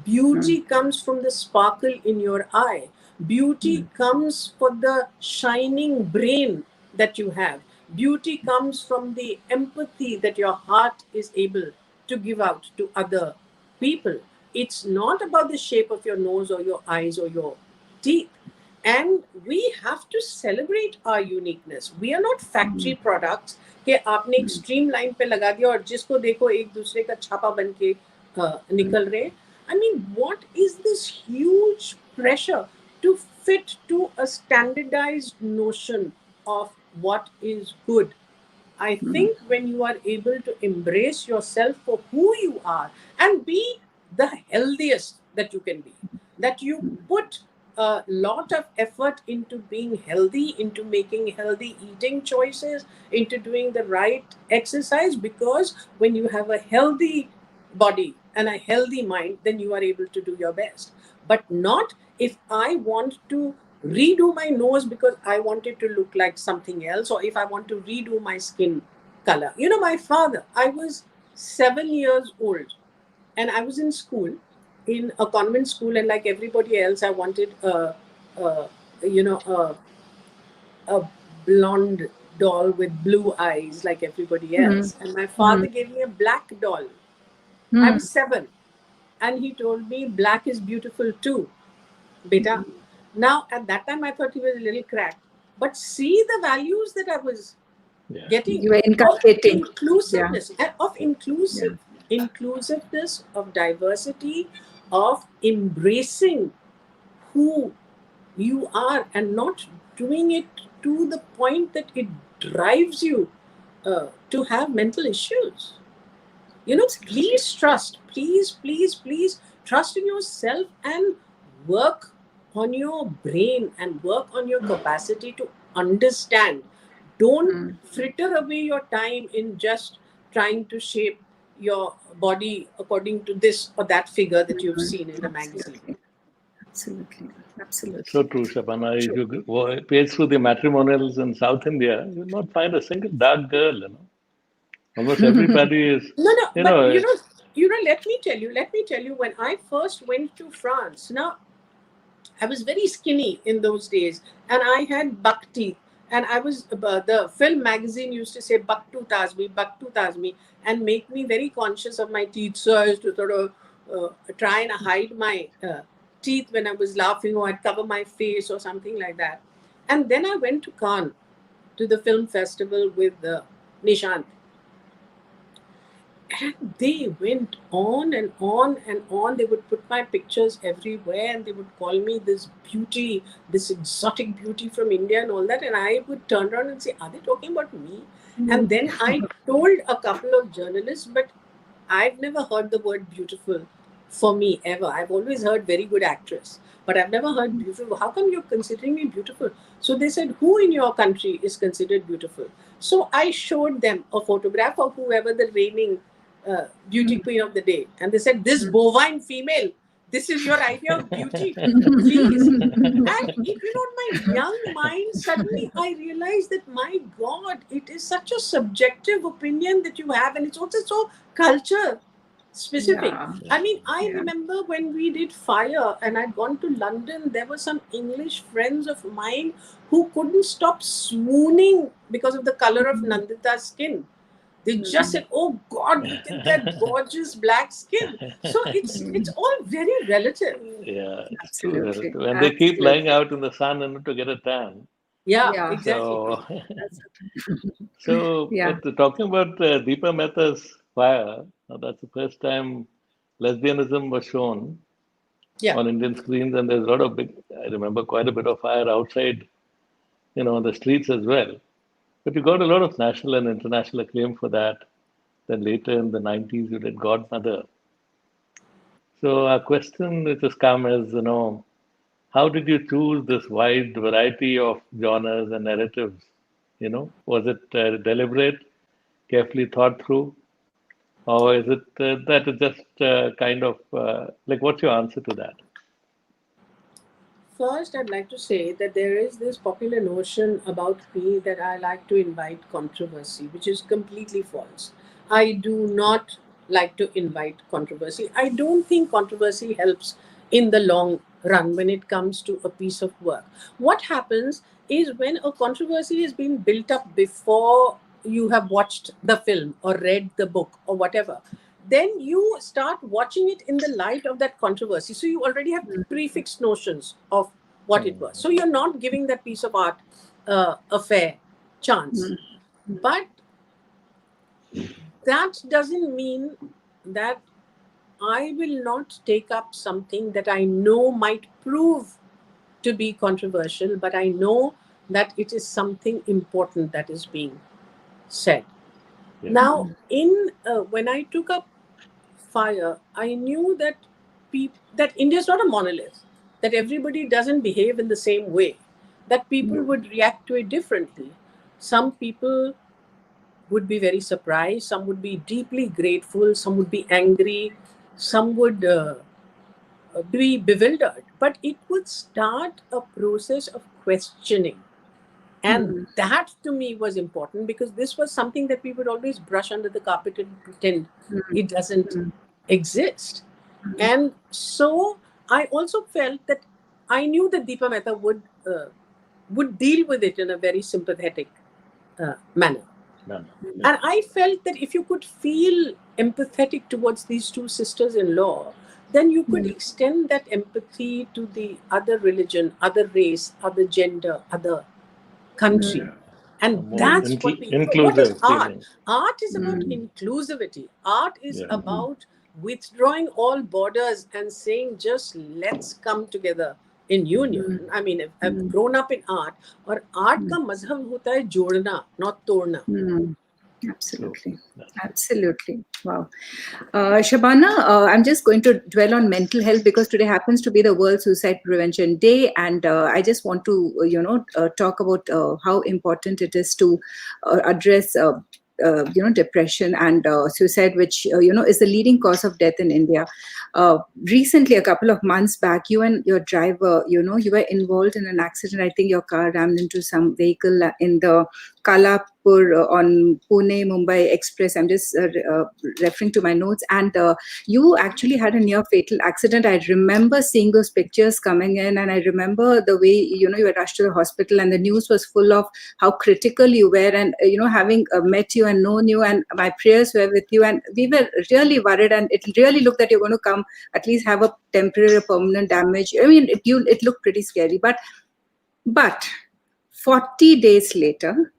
Beauty comes from the sparkle in your eye. Beauty comes from the shining brain that you have. Beauty comes from the empathy that your heart is able to give out to other people. It's not about the shape of your nose or your eyes or your teeth. And we have to celebrate our uniqueness. We are not factory products कि आपने एक stream line पे लगा दिया और जिसको देखो एक दूसरे का छापा बन के निकल रहे. I mean, what is this huge pressure to fit to a standardized notion of what is good? I think when you are able to embrace yourself for who you are and be the healthiest that you can be, that you put a lot of effort into being healthy, into making healthy eating choices, into doing the right exercise, because when you have a healthy body and a healthy mind, then you are able to do your best. But not if I want to redo my nose because I want it to look like something else, or if I want to redo my skin color. My father, I was 7 years old and I was in school, in a convent school, and like everybody else, I wanted a blonde doll with blue eyes like everybody else. And my father gave me a black doll. I was 7. And he told me, black is beautiful too, beta. Now, at that time, I thought he was a little cracked. But see the values that I was getting. You were inculcating. Of inclusiveness, inclusiveness, of diversity, of embracing who you are and not doing it to the point that it drives you to have mental issues. Please trust. Please trust in yourself and work on your brain and work on your capacity to understand. Don't fritter away your time in just trying to shape your body according to this or that figure that you've seen in a magazine. Absolutely. So true, Shabana. If you page through the matrimonials in South India, you will not find a single dark girl. Almost everybody is. Let me tell you, when I first went to France, now I was very skinny in those days and I had buck teeth. And I was, the film magazine used to say, buck tooth Azmi, and make me very conscious of my teeth. So I used to sort of try and hide my teeth when I was laughing, or I'd cover my face or something like that. And then I went to Cannes, to the film festival with Nishant. And they went on and on and on. They would put my pictures everywhere and they would call me this beauty, this exotic beauty from India and all that. And I would turn around and say, are they talking about me? And then I told a couple of journalists, but I've never heard the word beautiful for me ever. I've always heard very good actress, but I've never heard beautiful. How come you're considering me beautiful? So they said, who in your country is considered beautiful? So I showed them a photograph of whoever the reigning beauty queen of the day. And they said, this bovine female, this is your idea of beauty, please. And my young mind, suddenly I realized that, my God, it is such a subjective opinion that you have, and it's also so culture specific. Yeah. I mean, I remember when we did Fire and I'd gone to London, there were some English friends of mine who couldn't stop swooning because of the color of Nandita's skin. They just said, oh God, look at that gorgeous black skin. So it's all very relative. Yeah, Absolutely. when they keep lying out in the sun and to get a tan. Yeah, exactly. So Yeah. but talking about Deepa Mehta's Fire, that's the first time lesbianism was shown on Indian screens, and there's a lot of I remember quite a bit of fire outside, the streets as well. But you got a lot of national and international acclaim for that. Then later in the 90s, you did Godmother. So our question which has come is, how did you choose this wide variety of genres and narratives? Was it deliberate, carefully thought through? Or is it that it's just kind of, what's your answer to that? First, I'd like to say that there is this popular notion about me that I like to invite controversy, which is completely false. I do not like to invite controversy. I don't think controversy helps in the long run when it comes to a piece of work. What happens is when a controversy has been built up before you have watched the film or read the book or whatever, then you start watching it in the light of that controversy. So you already have prefixed notions of what it was. So you're not giving that piece of art a fair chance. But that doesn't mean that I will not take up something that I know might prove to be controversial, but I know that it is something important that is being said. Yeah. Now, when I took up Fire, I knew that that India is not a monolith, that everybody doesn't behave in the same way, that people would react to it differently. Some people would be very surprised, some would be deeply grateful, some would be angry, some would be bewildered. But it would start a process of questioning. And that to me was important, because this was something that we would always brush under the carpet and pretend it doesn't exist. And so I also felt that I knew that Deepa Mehta would deal with it in a very sympathetic manner. And I felt that if you could feel empathetic towards these two sisters-in-law, then you could extend that empathy to the other religion, other race, other gender, other country. And that's what is art? Art is about inclusivity. Art is about withdrawing all borders and saying, just let's come together in union. I mean, I've grown up in art, or art ka mazhab hota hai jodna, not todna. Absolutely. Wow. Shabana, I'm just going to dwell on mental health because today happens to be the World Suicide Prevention Day, and I just want to, talk about how important it is to address, depression and suicide, which, is the leading cause of death in India. Recently, a couple of months back, you and your driver, you were involved in an accident. I think your car rammed into some vehicle in the Kalapur Jaipur on Pune Mumbai Express. I'm just referring to my notes. And you actually had a near fatal accident. I remember seeing those pictures coming in, and I remember the way you were rushed to the hospital, and the news was full of how critical you were. And having met you and known you, and my prayers were with you, and we were really worried. And it really looked that you're going to come at least have a temporary, permanent damage. I mean, it looked pretty scary, but 40 days later,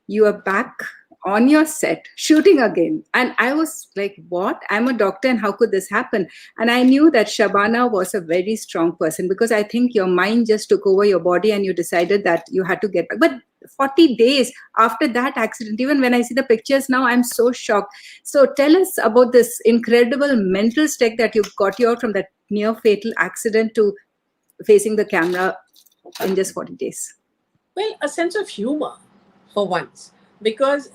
you are back on your set shooting again. And I was like, what? I'm a doctor, and how could this happen? And I knew that Shabana was a very strong person, because I think your mind just took over your body and you decided that you had to get back. But 40 days after that accident, even when I see the pictures now, I'm so shocked. So tell us about this incredible mental stake that you got you out from that near fatal accident to facing the camera in just 40 days. Well, a sense of humor for once, because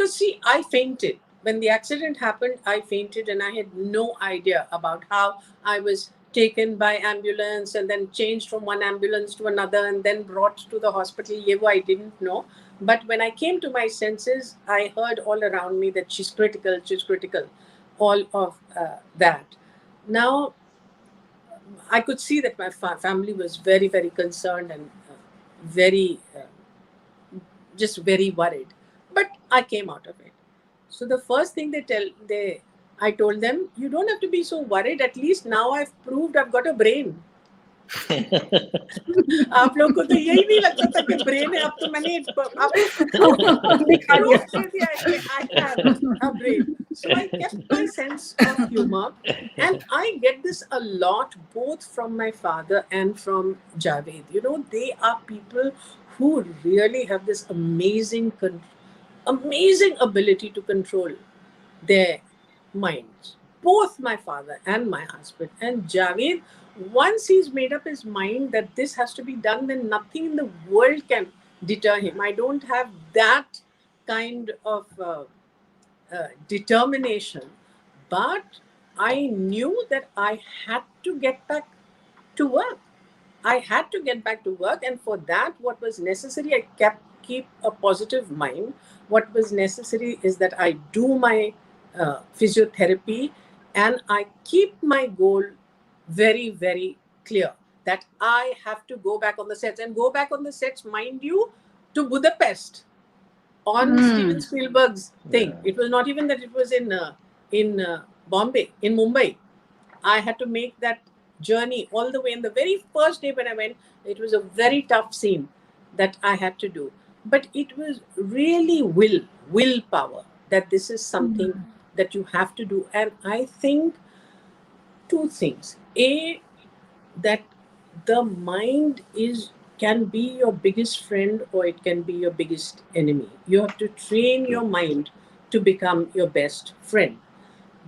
see, I fainted. When the accident happened, I fainted, and I had no idea about how I was taken by ambulance and then changed from one ambulance to another and then brought to the hospital. I didn't know. But when I came to my senses, I heard all around me that she's critical, all of that. Now, I could see that my family was very, very concerned and very, just very worried. But I came out of it. So the first thing I told them, you don't have to be so worried. At least now I've proved I've got a brain. आप लोग को तो यही नहीं लगता था कि brain है. अब तो मैंने I have a brain. So I kept my sense of humor, and I get this a lot both from my father and from Javed. They are people who really have this amazing ability to control their minds. Both my father and my husband. And Javed, once he's made up his mind that this has to be done, then nothing in the world can deter him. I don't have that kind of determination, but I knew that I had to get back to work. I had to get back to work, and for that, what was necessary, I keep a positive mind. What was necessary is that I do my physiotherapy, and I keep my goal very, very clear, that I have to go back on the sets, and go back on the sets, mind you, to Budapest on Steven Spielberg's thing. Yeah. It was not even that it was in Bombay, in Mumbai. I had to make that journey all the way. And the very first day when I went, it was a very tough scene that I had to do. But it was really willpower, that this is something that you have to do. And I think two things. A, that the mind can be your biggest friend, or it can be your biggest enemy. You have to train your mind to become your best friend.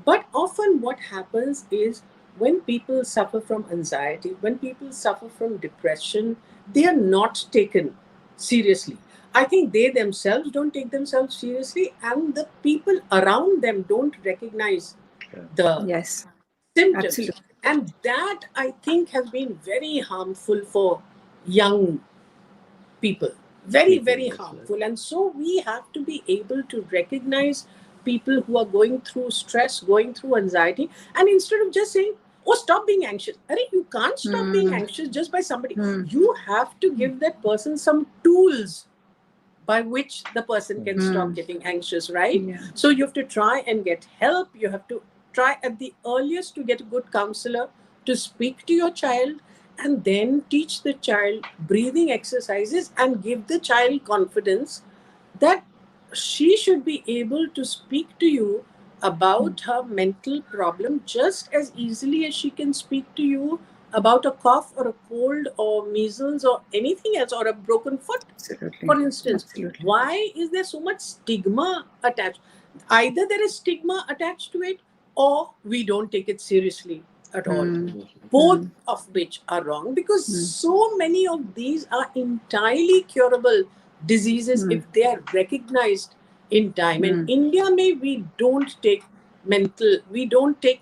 But often what happens is, when people suffer from anxiety, when people suffer from depression, they are not taken seriously. I think they themselves don't take themselves seriously, and the people around them don't recognize the symptoms. Absolutely. And that, I think, has been very harmful for young people. Very, very harmful. And so we have to be able to recognize people who are going through stress, going through anxiety, and instead of just saying, oh, stop being anxious. You can't stop being anxious just by somebody. You have to give that person some tools by which the person can stop getting anxious, right? Yeah. So you have to try and get help. You have to try at the earliest to get a good counselor to speak to your child, and then teach the child breathing exercises and give the child confidence that she should be able to speak to you about her mental problem just as easily as she can speak to you about a cough or a cold or measles or anything else, or a broken foot, for instance. Absolutely. Why is there so much stigma attached? Either there is stigma attached to it, or we don't take it seriously at all. Both of which are wrong, because so many of these are entirely curable diseases if they are recognized in time. In India, we don't take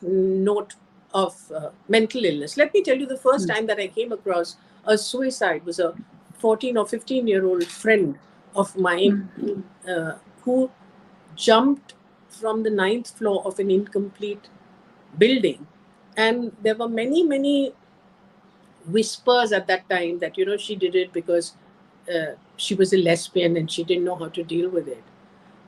note of mental illness. Let me tell you, the first time that I came across a suicide was a 14 or 15-year-old friend of mine who jumped from the 9th floor of an incomplete building. And there were many, many whispers at that time that, you know, she did it because she was a lesbian and she didn't know how to deal with it.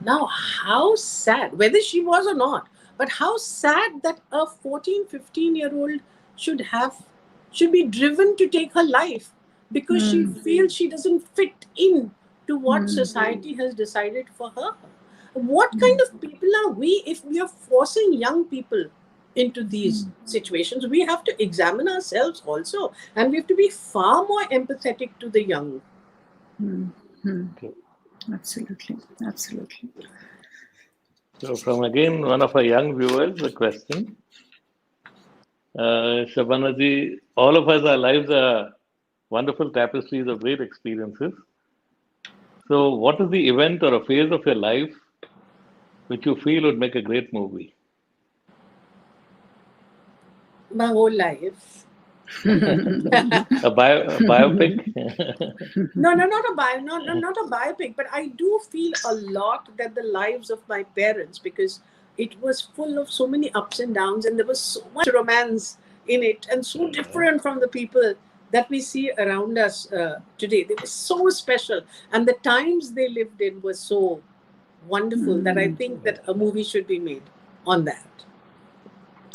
Now, how sad, whether she was or not, but how sad that a 14, 15-year-old should be driven to take her life because she feels she doesn't fit in to what society has decided for her. What kind of people are we if we are forcing young people into these situations? We have to examine ourselves also, and we have to be far more empathetic to the young. Absolutely, absolutely. So from again one of our young viewers, a question. Shabana ji, all of us, our lives are wonderful tapestries of great experiences. So what is the event or a phase of your life which you feel would make a great movie? My whole life. a biopic? No, not a biopic, but I do feel a lot that the lives of my parents, because it was full of so many ups and downs, and there was so much romance in it, and so different from the people that we see around us today. They were so special, and the times they lived in were so wonderful that I think that a movie should be made on that.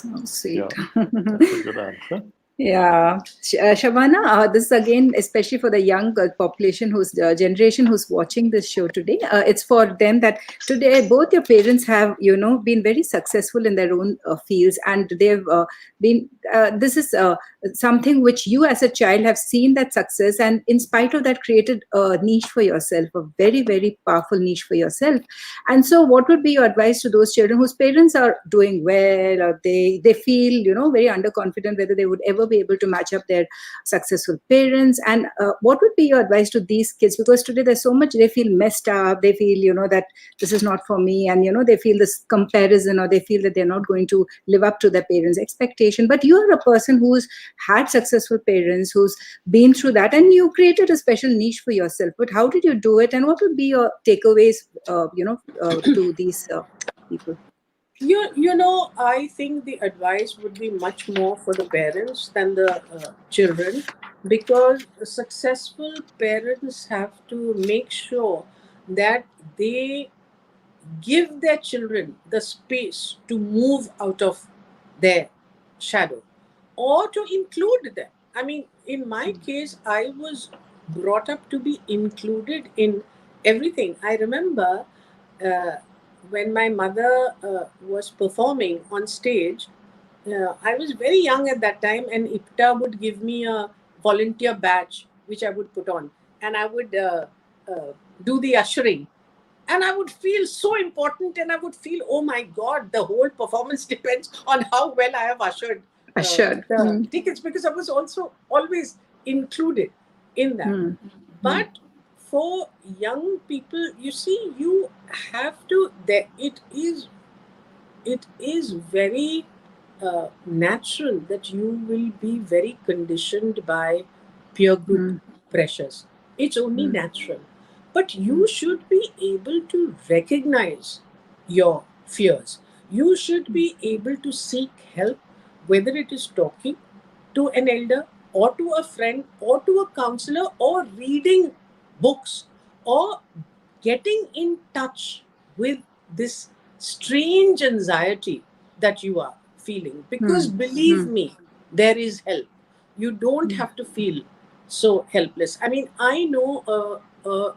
Oh, sweet. Yeah, that's a good answer. Yeah, Shabana, this is again especially for the young population whose generation who's watching this show today. It's for them that today both your parents have, you know, been very successful in their own fields, and they've been. This is something which you as a child have seen that success, and in spite of that, created a niche for yourself, a very, very powerful niche for yourself. And so, what would be your advice to those children whose parents are doing well, or they feel, you know, very underconfident whether they would ever be able to match up their successful parents? And what would be your advice to these kids? Because today there's so much, they feel messed up, they feel, you know, that this is not for me, and, you know, they feel this comparison, or they feel that they're not going to live up to their parents' expectation. But you're a person who's had successful parents, who's been through that, and you created a special niche for yourself. But how did you do it, and what would be your takeaways, to these people? You know, I think the advice would be much more for the parents than the children, because successful parents have to make sure that they give their children the space to move out of their shadow or to include them. I mean, in my case, I was brought up to be included in everything. I remember when my mother was performing on stage, I was very young at that time, and IPTA would give me a volunteer badge which I would put on, and I would do the ushering. And I would feel so important, and I would feel, oh my God, the whole performance depends on how well I have ushered the tickets, because I was also always included in that. But for young people, you see, you have to, it is very natural that you will be very conditioned by peer group pressures. It's only natural. But you should be able to recognize your fears. You should be able to seek help, whether it is talking to an elder or to a friend or to a counselor, or reading books, or getting in touch with this strange anxiety that you are feeling. Because believe me, there is help. You don't have to feel so helpless. I mean, I know a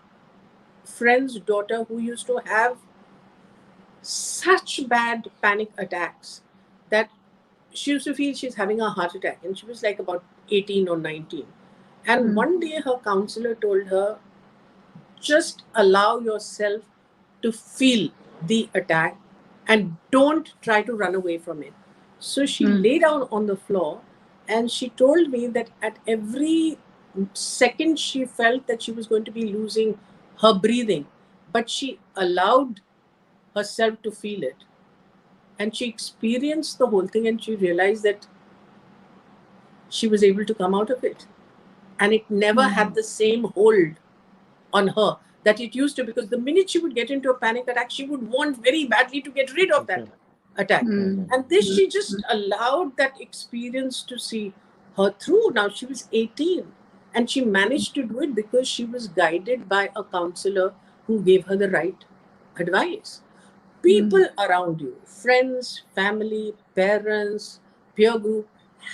friend's daughter who used to have such bad panic attacks that she used to feel she's having a heart attack, and she was like about 18 or 19. And one day her counselor told her, just allow yourself to feel the attack and don't try to run away from it. So she lay down on the floor, and she told me that at every second she felt that she was going to be losing her breathing, but she allowed herself to feel it, and she experienced the whole thing, and she realized that she was able to come out of it, and it never had the same hold on her that it used to, because the minute she would get into a panic attack, she would want very badly to get rid of that attack. And this, she just allowed that experience to see her through. Now she was 18 and she managed to do it because she was guided by a counselor who gave her the right advice. People around you, friends, family, parents, peer group,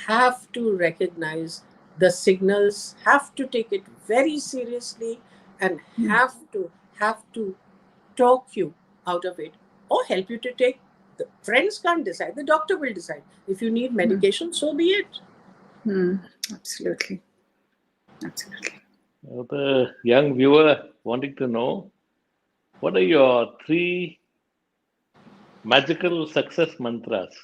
have to recognize the signals, have to take it very seriously, and have to talk you out of it or help you to take. The friends can't decide, the doctor will decide. If you need medication, so be it. Absolutely. Absolutely. The young viewer wanting to know, what are your 3 magical success mantras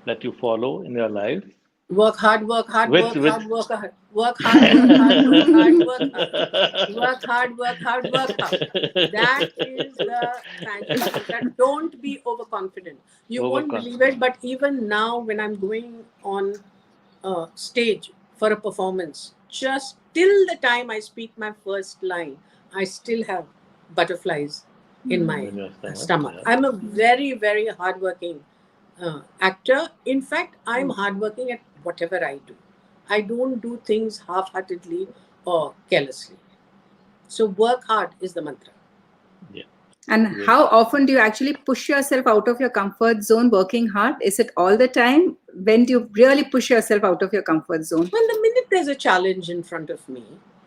that you follow in your life? Work hard, work hard, Which- work which- hard, work hard. Work hard, work hard, work hard, work hard. Work hard, work hard, work hard. That is the fantasy. Don't be overconfident. You won't believe it, but even now when I'm going on stage for a performance, just till the time I speak my first line, I still have butterflies in my stomach. I'm a very, very hardworking actor. In fact, I'm hardworking at whatever I do. I don't do things half-heartedly or carelessly. So work hard is the mantra. And how often do you actually push yourself out of your comfort zone working hard? Is it all the time? When do you really push yourself out of your comfort zone? Well, the minute there's a challenge in front of me,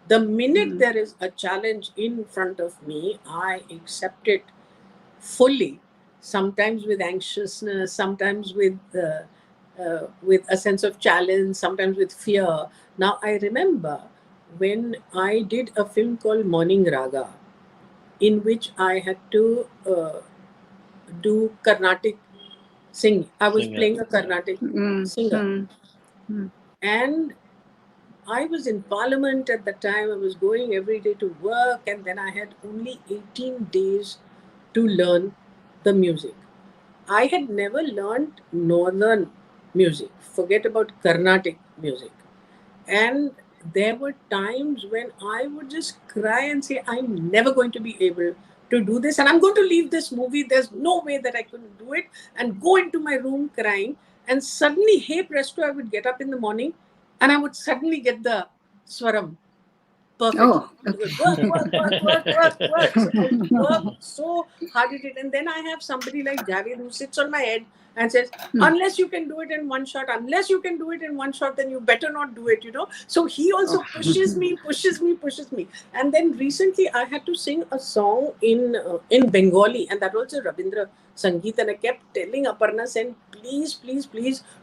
the minute there is a challenge in front of me, I accept it fully. Sometimes with anxiousness, sometimes with a sense of challenge, sometimes with fear. Now, I remember when I did a film called Morning Raga, in which I had to do Carnatic singing. I was playing a Carnatic singer. And I was in Parliament at the time. I was going every day to work, and then I had only 18 days to learn the music. I had never learned Northern music. Forget about Carnatic music. And there were times when I would just cry and say, I'm never going to be able to do this, and I'm going to leave this movie. There's no way that I couldn't do it, and go into my room crying. And suddenly, hey presto, I would get up in the morning and I would suddenly get the swaram perfectly. Oh, Work. So I work so hard at it. And then I have somebody like Javed who sits on my head and says, unless you can do it in one shot, then you better not do it, So he also pushes me. And then recently I had to sing a song in Bengali, and that was a Rabindra Sangeet. And I kept telling Aparna, saying, please,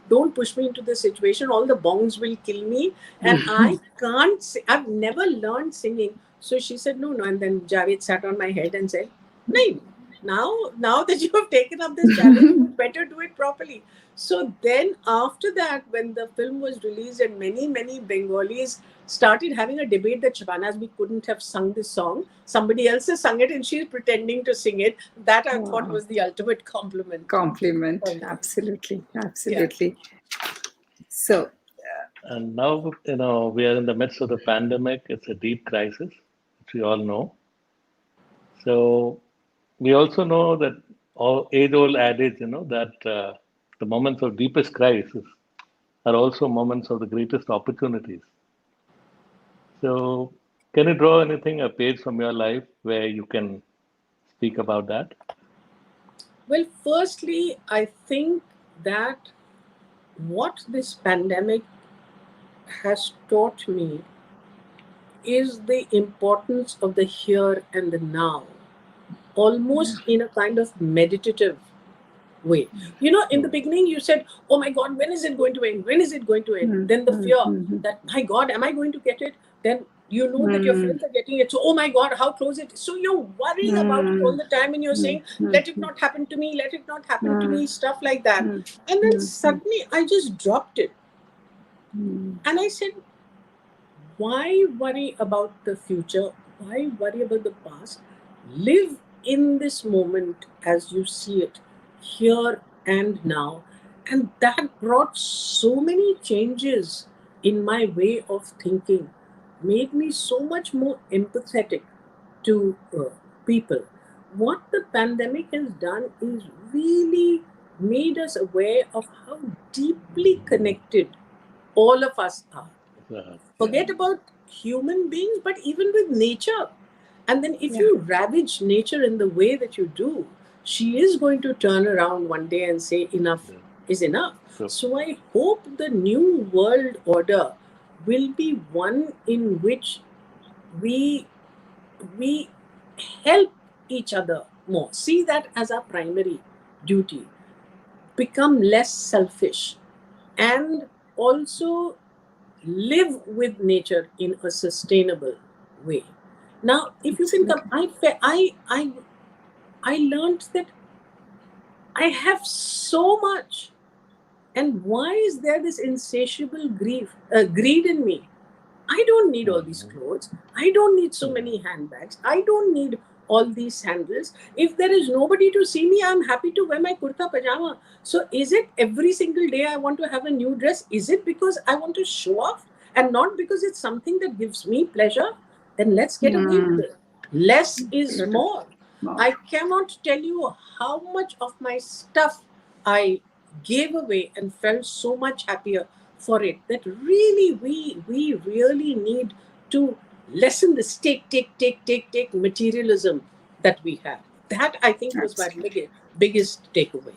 don't push me into this situation. All the bongs will kill me. And I can't sing. I've never learned singing. So she said, no. And then Javed sat on my head and said, no. Now that you have taken up this challenge, you better do it properly. So then after that, when the film was released and many Bengalis started having a debate that Shabana Azmi couldn't have sung this song, somebody else has sung it and she's pretending to sing it. That I thought was the ultimate compliment. Absolutely. So, and now, we are in the midst of the pandemic. It's a deep crisis, which we all know. So we also know that age-old adage, that the moments of deepest crisis are also moments of the greatest opportunities. So can you draw a page from your life where you can speak about that? Well, firstly, I think that what this pandemic has taught me is the importance of the here and the now, almost in a kind of meditative way. In the beginning you said, oh my God, when is it going to end? Then the fear that, my God, am I going to get it? Then you know that your friends are getting it. So, oh my God, how close it is. So you're worrying about it all the time, and you're saying, let it not happen to me, stuff like that. And then suddenly I just dropped it. And I said, why worry about the future? Why worry about the past? Live in this moment as you see it, here and now. And that brought so many changes in my way of thinking, made me so much more empathetic to people. What the pandemic has done is really made us aware of how deeply connected all of us are. Forget about human beings, but even with nature. And then if you ravage nature in the way that you do, she is going to turn around one day and say enough is enough. So I hope the new world order will be one in which we help each other more. See that as our primary duty. Become less selfish and also live with nature in a sustainable way. Now, if you can come, I learned that I have so much, and why is there this insatiable greed in me? I don't need all these clothes. I don't need so many handbags. I don't need all these sandals. If there is nobody to see me, I'm happy to wear my kurta pajama. So is it every single day I want to have a new dress? Is it because I want to show off and not because it's something that gives me pleasure? Then let's get away with it. Less is more. I cannot tell you how much of my stuff I gave away and felt so much happier for it, that really we really need to lessen this take materialism that we have. That I think was my biggest takeaway.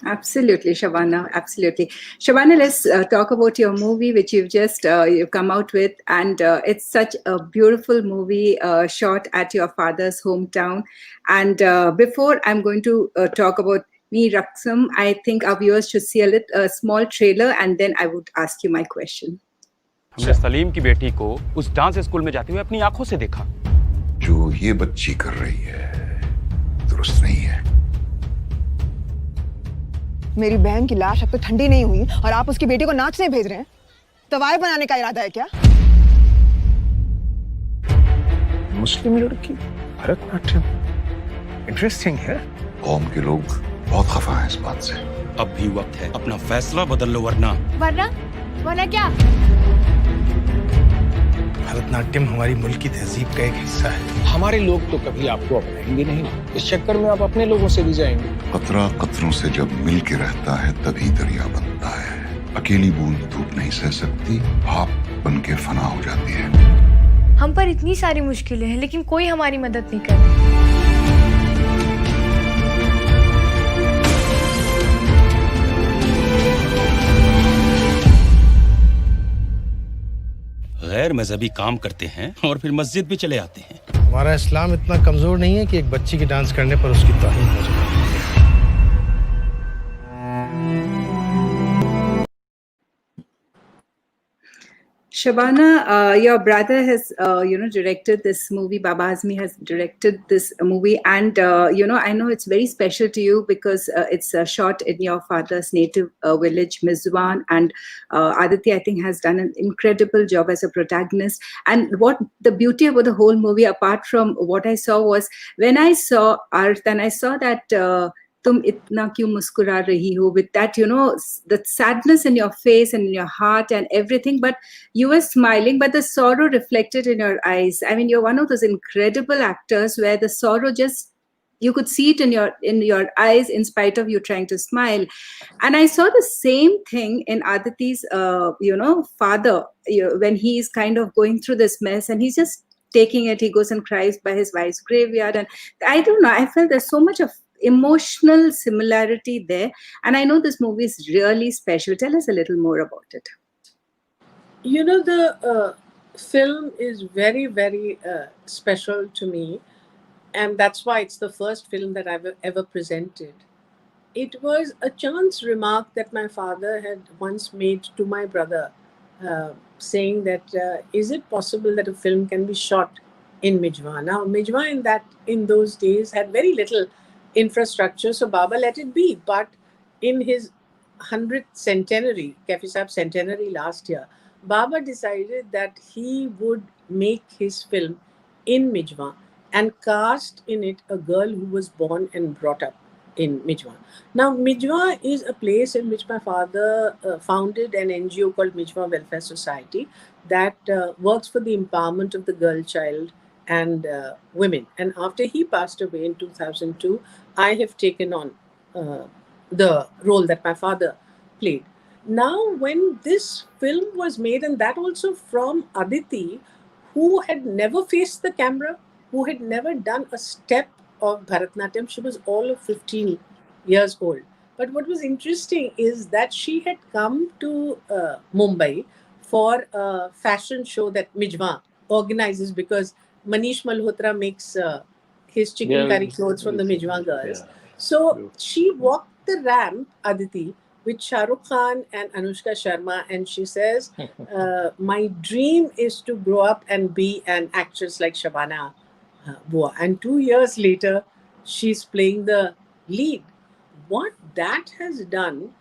Absolutely, Shabana. Absolutely, Shabana. Let's talk about your movie, which you've come out with, and it's such a beautiful movie shot at your father's hometown. And before I'm going to talk about Me Raksam, I think our viewers should see a small trailer, and then I would ask you my question. हमने सलीम की बेटी को उस dance school में जाते हुए अपनी आंखों से देखा। जो ये बच्ची कर रही है दुरुस्त नहीं है। मेरी बहन की लाश अब तक ठंडी नहीं हुई और आप उसकी बेटी को नाचने भेज रहे हैं। तवाय बनाने का इरादा है क्या? मुस्लिम लड़की भरतनाट्यम इंटरेस्टिंग है। कौम के लोग बहुत खफा हैं इस बात से। अब भी वक्त है, अपना फैसला बदल लो, वरना क्या? भरतनाट्यम हमारी मुल्क की तहजीब का एक हिस्सा है। हमारे लोग तो कभी आपको अपनाएंगे नहीं, इस चक्कर में आप अपने लोगों से भी जाएंगे। कतरा कतरों से जब मिल के रहता है तभी दरिया बनता है। अकेली बूंद धूप नहीं सह सकती, भाप बन के फना हो जाती है। हम पर इतनी सारी मुश्किलें हैं, लेकिन कोई हमारी मदद नहीं कर रहा। गैर मजहबी काम करते हैं और फिर मस्जिद भी चले आते हैं। हमारा इस्लाम इतना कमजोर नहीं है कि एक बच्ची के डांस करने पर उसकी तौहीन हो जाए। Shabana, your brother has, directed this movie. Baba Azmi has directed this movie, and I know it's very special to you because it's shot in your father's native village, Mijwan, and Aditi, I think, has done an incredible job as a protagonist. And what the beauty about the whole movie, apart from what I saw, was when I saw Arth and I saw that. Tum itna kyun muskura rahi ho, with that, the sadness in your face and in your heart and everything, but you were smiling, but the sorrow reflected in your eyes. I mean, you're one of those incredible actors where the sorrow you could see it in your eyes in spite of you trying to smile. And I saw the same thing in Aditi's, father, when he's kind of going through this mess and he's just taking it. He goes and cries by his wife's graveyard. And I don't know, I felt there's so much of emotional similarity there, and I know this movie is really special. Tell us a little more about it. The film is very, very special to me, and that's why it's the first film that I've ever presented. It was a chance remark that my father had once made to my brother, saying that is it possible that a film can be shot in Mijwan? Now, Mijwan in those days had very little infrastructure, so Baba let it be. But in his 100th centenary, Kafi Sahib centenary last year, Baba decided that he would make his film in Mijwan and cast in it a girl who was born and brought up in Mijwan. Now, Mijwan is a place in which my father founded an NGO called Mijwan Welfare Society that works for the empowerment of the girl child and women. And after he passed away in 2002, I have taken on the role that my father played. Now, when this film was made, and that also from Aditi, who had never faced the camera, who had never done a step of Bharatnatyam, she was all of 15 years old. But what was interesting is that she had come to Mumbai for a fashion show that Mijwan organizes, because Manish Malhotra makes his chicken curry clothes from the Mijwan girls. So she walked the ramp, Aditi, with Shah Rukh Khan and Anushka Sharma, and she says, my dream is to grow up and be an actress like Shabana Bua. And 2 years later, she's playing the lead. What that has done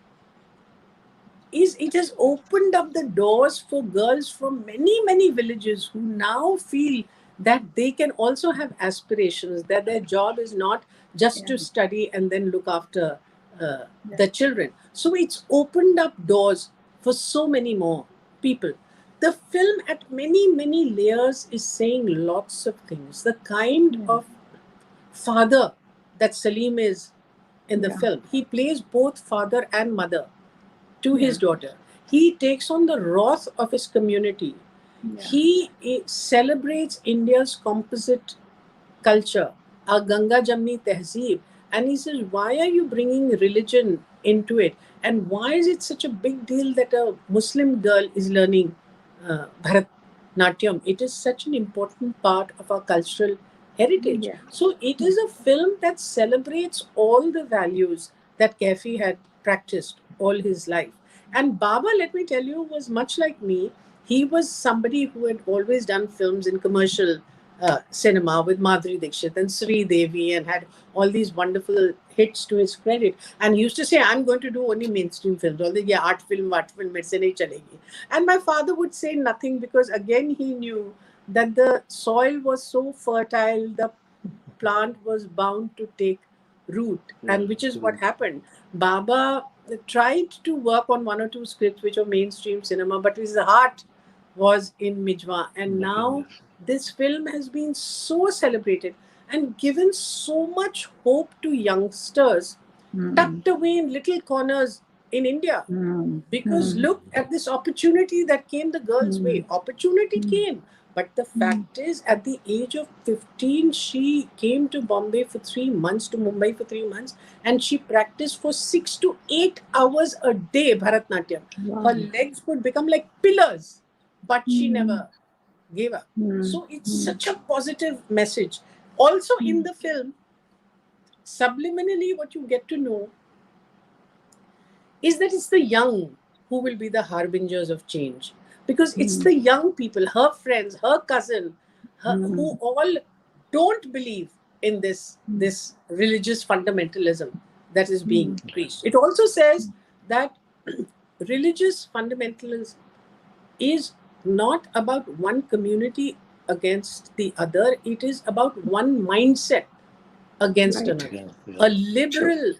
is it has opened up the doors for girls from many, many villages who now feel that they can also have aspirations, that their job is not just to study and then look after the children. So it's opened up doors for so many more people. The film at many, many layers is saying lots of things. The kind of father that Salim is in the film, he plays both father and mother to his daughter. He takes on the wrath of his community. He celebrates India's composite culture, our Ganga Jamni Tehzeeb. And he says, why are you bringing religion into it? And why is it such a big deal that a Muslim girl is learning Bharatnatyam? It is such an important part of our cultural heritage. So it is a film that celebrates all the values that Kaifi had practiced all his life. And Baba, let me tell you, was much like me. He was somebody who had always done films in commercial cinema with Madhuri Dixit and Sri Devi, and had all these wonderful hits to his credit. And he used to say, I'm going to do only mainstream films. All the art film, medse nahi chalegi. And my father would say nothing, because again, he knew that the soil was so fertile, the plant was bound to take root, and which is what happened. Baba tried to work on one or two scripts which were mainstream cinema, but his heart was in Mijwan. And now this film has been so celebrated and given so much hope to youngsters tucked away in little corners in India. Because look at this opportunity that came the girl's way. Opportunity came. But the fact is, at the age of 15, she came to Bombay for 3 months, to Mumbai for 3 months, and she practiced for 6 to 8 hours a day Bharatnatyam. Her legs would become like pillars, but she never gave up. So it's such a positive message. Also in the film, subliminally, what you get to know is that it's the young who will be the harbingers of change. Because it's the young people, her friends, her cousin, who all don't believe in this religious fundamentalism that is being preached. It also says that religious fundamentalism is not about one community against the other. It is about one mindset against another. A liberal,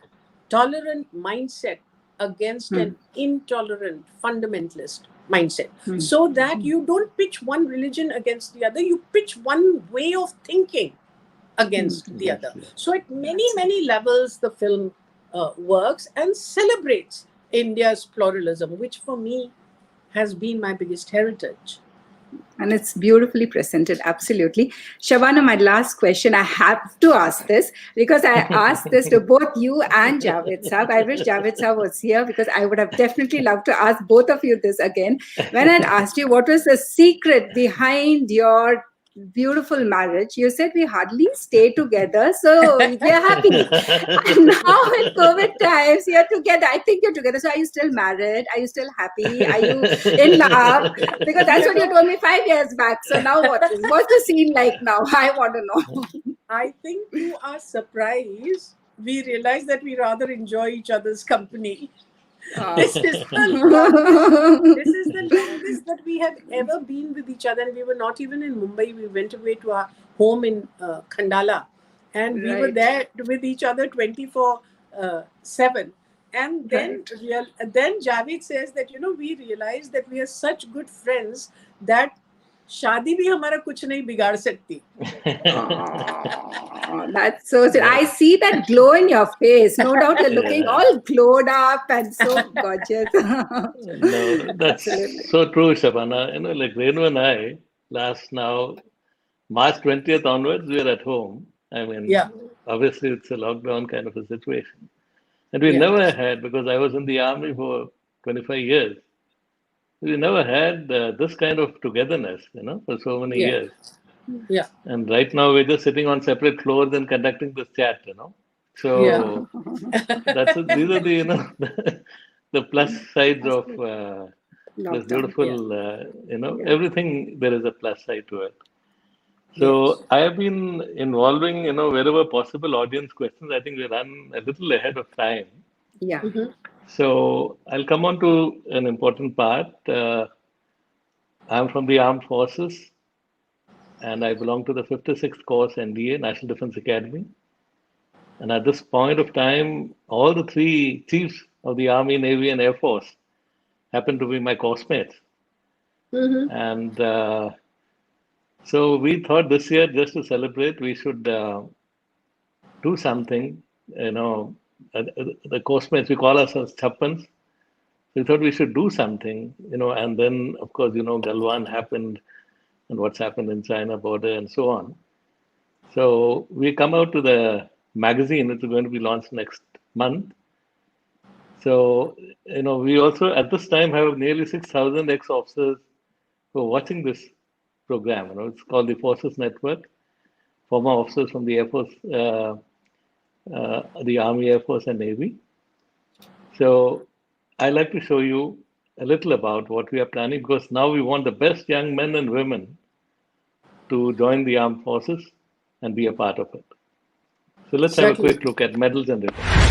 tolerant mindset against an intolerant, fundamentalist mindset. So that you don't pitch one religion against the other, you pitch one way of thinking against the other. So at many, many levels, the film works and celebrates India's pluralism, which for me has been my biggest heritage. And it's beautifully presented, absolutely. Shabana, my last question, I have to ask this, because I asked this to both you and Javed Saab. I wish Javed Saab was here, because I would have definitely loved to ask both of you this again. When I'd asked you what was the secret behind your beautiful marriage, you said we hardly stay together, so we are happy. And now in COVID times, you're together. I think you're together. So are you still married? Are you still happy? Are you in love? Because that's what you told me 5 years back. So now what's the scene like now? I want to know. I think to our surprise, we realized that we rather enjoy each other's company. This is the longest that we have ever been with each other. And we were not even in Mumbai. We went away to our home in Khandala. And we were there with each other 24/7. And then Javed says that, we realized that we are such good friends that शादी भी हमारा कुछ नहीं बिगाड़ सकती. That's so sweet. I see that glow in your face. No doubt you're looking all glowed up and so gorgeous. No, that's Absolutely. so true, Shabana. You know, like Renu and I, last now, March 20th onwards, we are at home. I mean, obviously it's a lockdown kind of a situation. And we never had, because I was in the army for 25 years, we never had this kind of togetherness, you know, for so many years. Yeah. And right now we're just sitting on separate floors and conducting this chat, you know. So these are the, you know, the plus sides of this beautiful, you know, everything, there is a plus side to it. So I have been involving, you know, wherever possible audience questions. I think we run a little ahead of time. Yeah. So I'll come on to an important part. I'm from the Armed Forces and I belong to the 56th Course NDA, National Defense Academy. And at this point of time, all the three chiefs of the Army, Navy, and Air Force happen to be my course mates. And so we thought this year, just to celebrate, we should do something. You know, the course mates, we call ourselves chappans. We thought we should do something, you know, and then, of course, you know, Galwan happened and what's happened in China border and so on. So we come out to the magazine, which is going to be launched next month. So, you know, we also at this time have nearly 6,000 ex-officers who are watching this program. You know, it's called the Forces Network, former officers from the Air Force, the Army, Air Force, and Navy. So I'd like to show you a little about what we are planning, because now we want the best young men and women to join the armed forces and be a part of it. So let's have a quick look at medals and ribbons.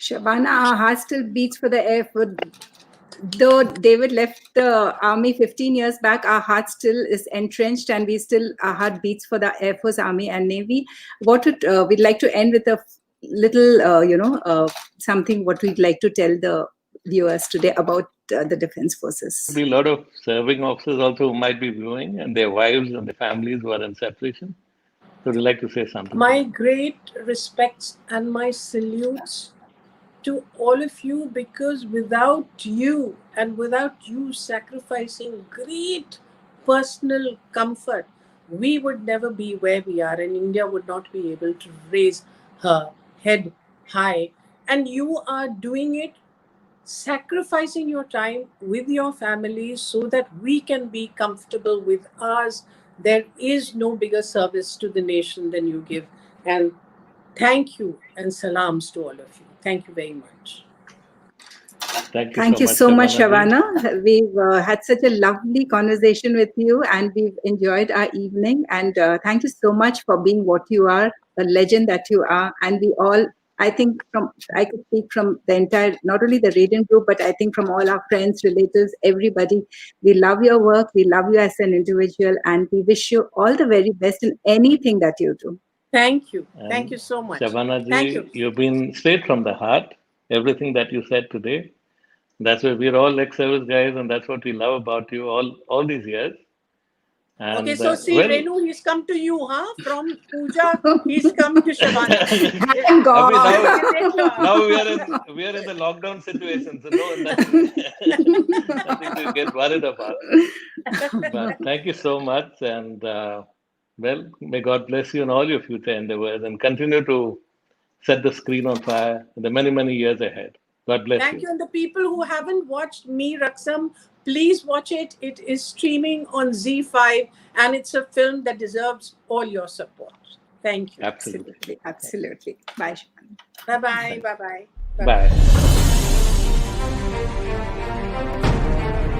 Shabana, our heart still beats for the Air Force. Though David left the Army 15 years back, our heart still is entrenched and our heart beats for the Air Force, Army and Navy. We'd like to end with a little, something what we'd like to tell the viewers today about the Defense Forces. There'll be a lot of serving officers also who might be viewing, and their wives and their families who are in separation. So we'd like to say something. My great respects and my salutes to all of you, because without you and without you sacrificing great personal comfort, we would never be where we are, and India would not be able to raise her head high. And you are doing it, sacrificing your time with your families so that we can be comfortable with ours. There is no bigger service to the nation than you give. And thank you and salams to all of you. Thank you very much. Thank you so much, Shabana. We've had such a lovely conversation with you and we've enjoyed our evening. And thank you so much for being what you are, the legend that you are. And we all, I think I could speak from the entire, not only the Radiant group, but I think from all our friends, relatives, everybody. We love your work. We love you as an individual. And we wish you all the very best in anything that you do. Thank you. Thank you so much. Shabana ji, Thank you. You've been straight from the heart. Everything that you said today That's what we're all ex-service guys, and that's what we love about you all these years. And, Okay, so see, Renu, he's come to you, huh? From Pooja, he's come to Shabana. Thank God. Now we are in the lockdown situation, so nothing to get worried about. But thank you so much, and well, may God bless you in all your future endeavors, and continue to set the screen on fire in the many years ahead. God bless Thank you. And the people who haven't watched Me Raksam, please watch it. It is streaming on Z5, and it's a film that deserves all your support. Thank you. Absolutely. Absolutely. Bye, Shabana. Bye-bye. Bye-bye. Bye.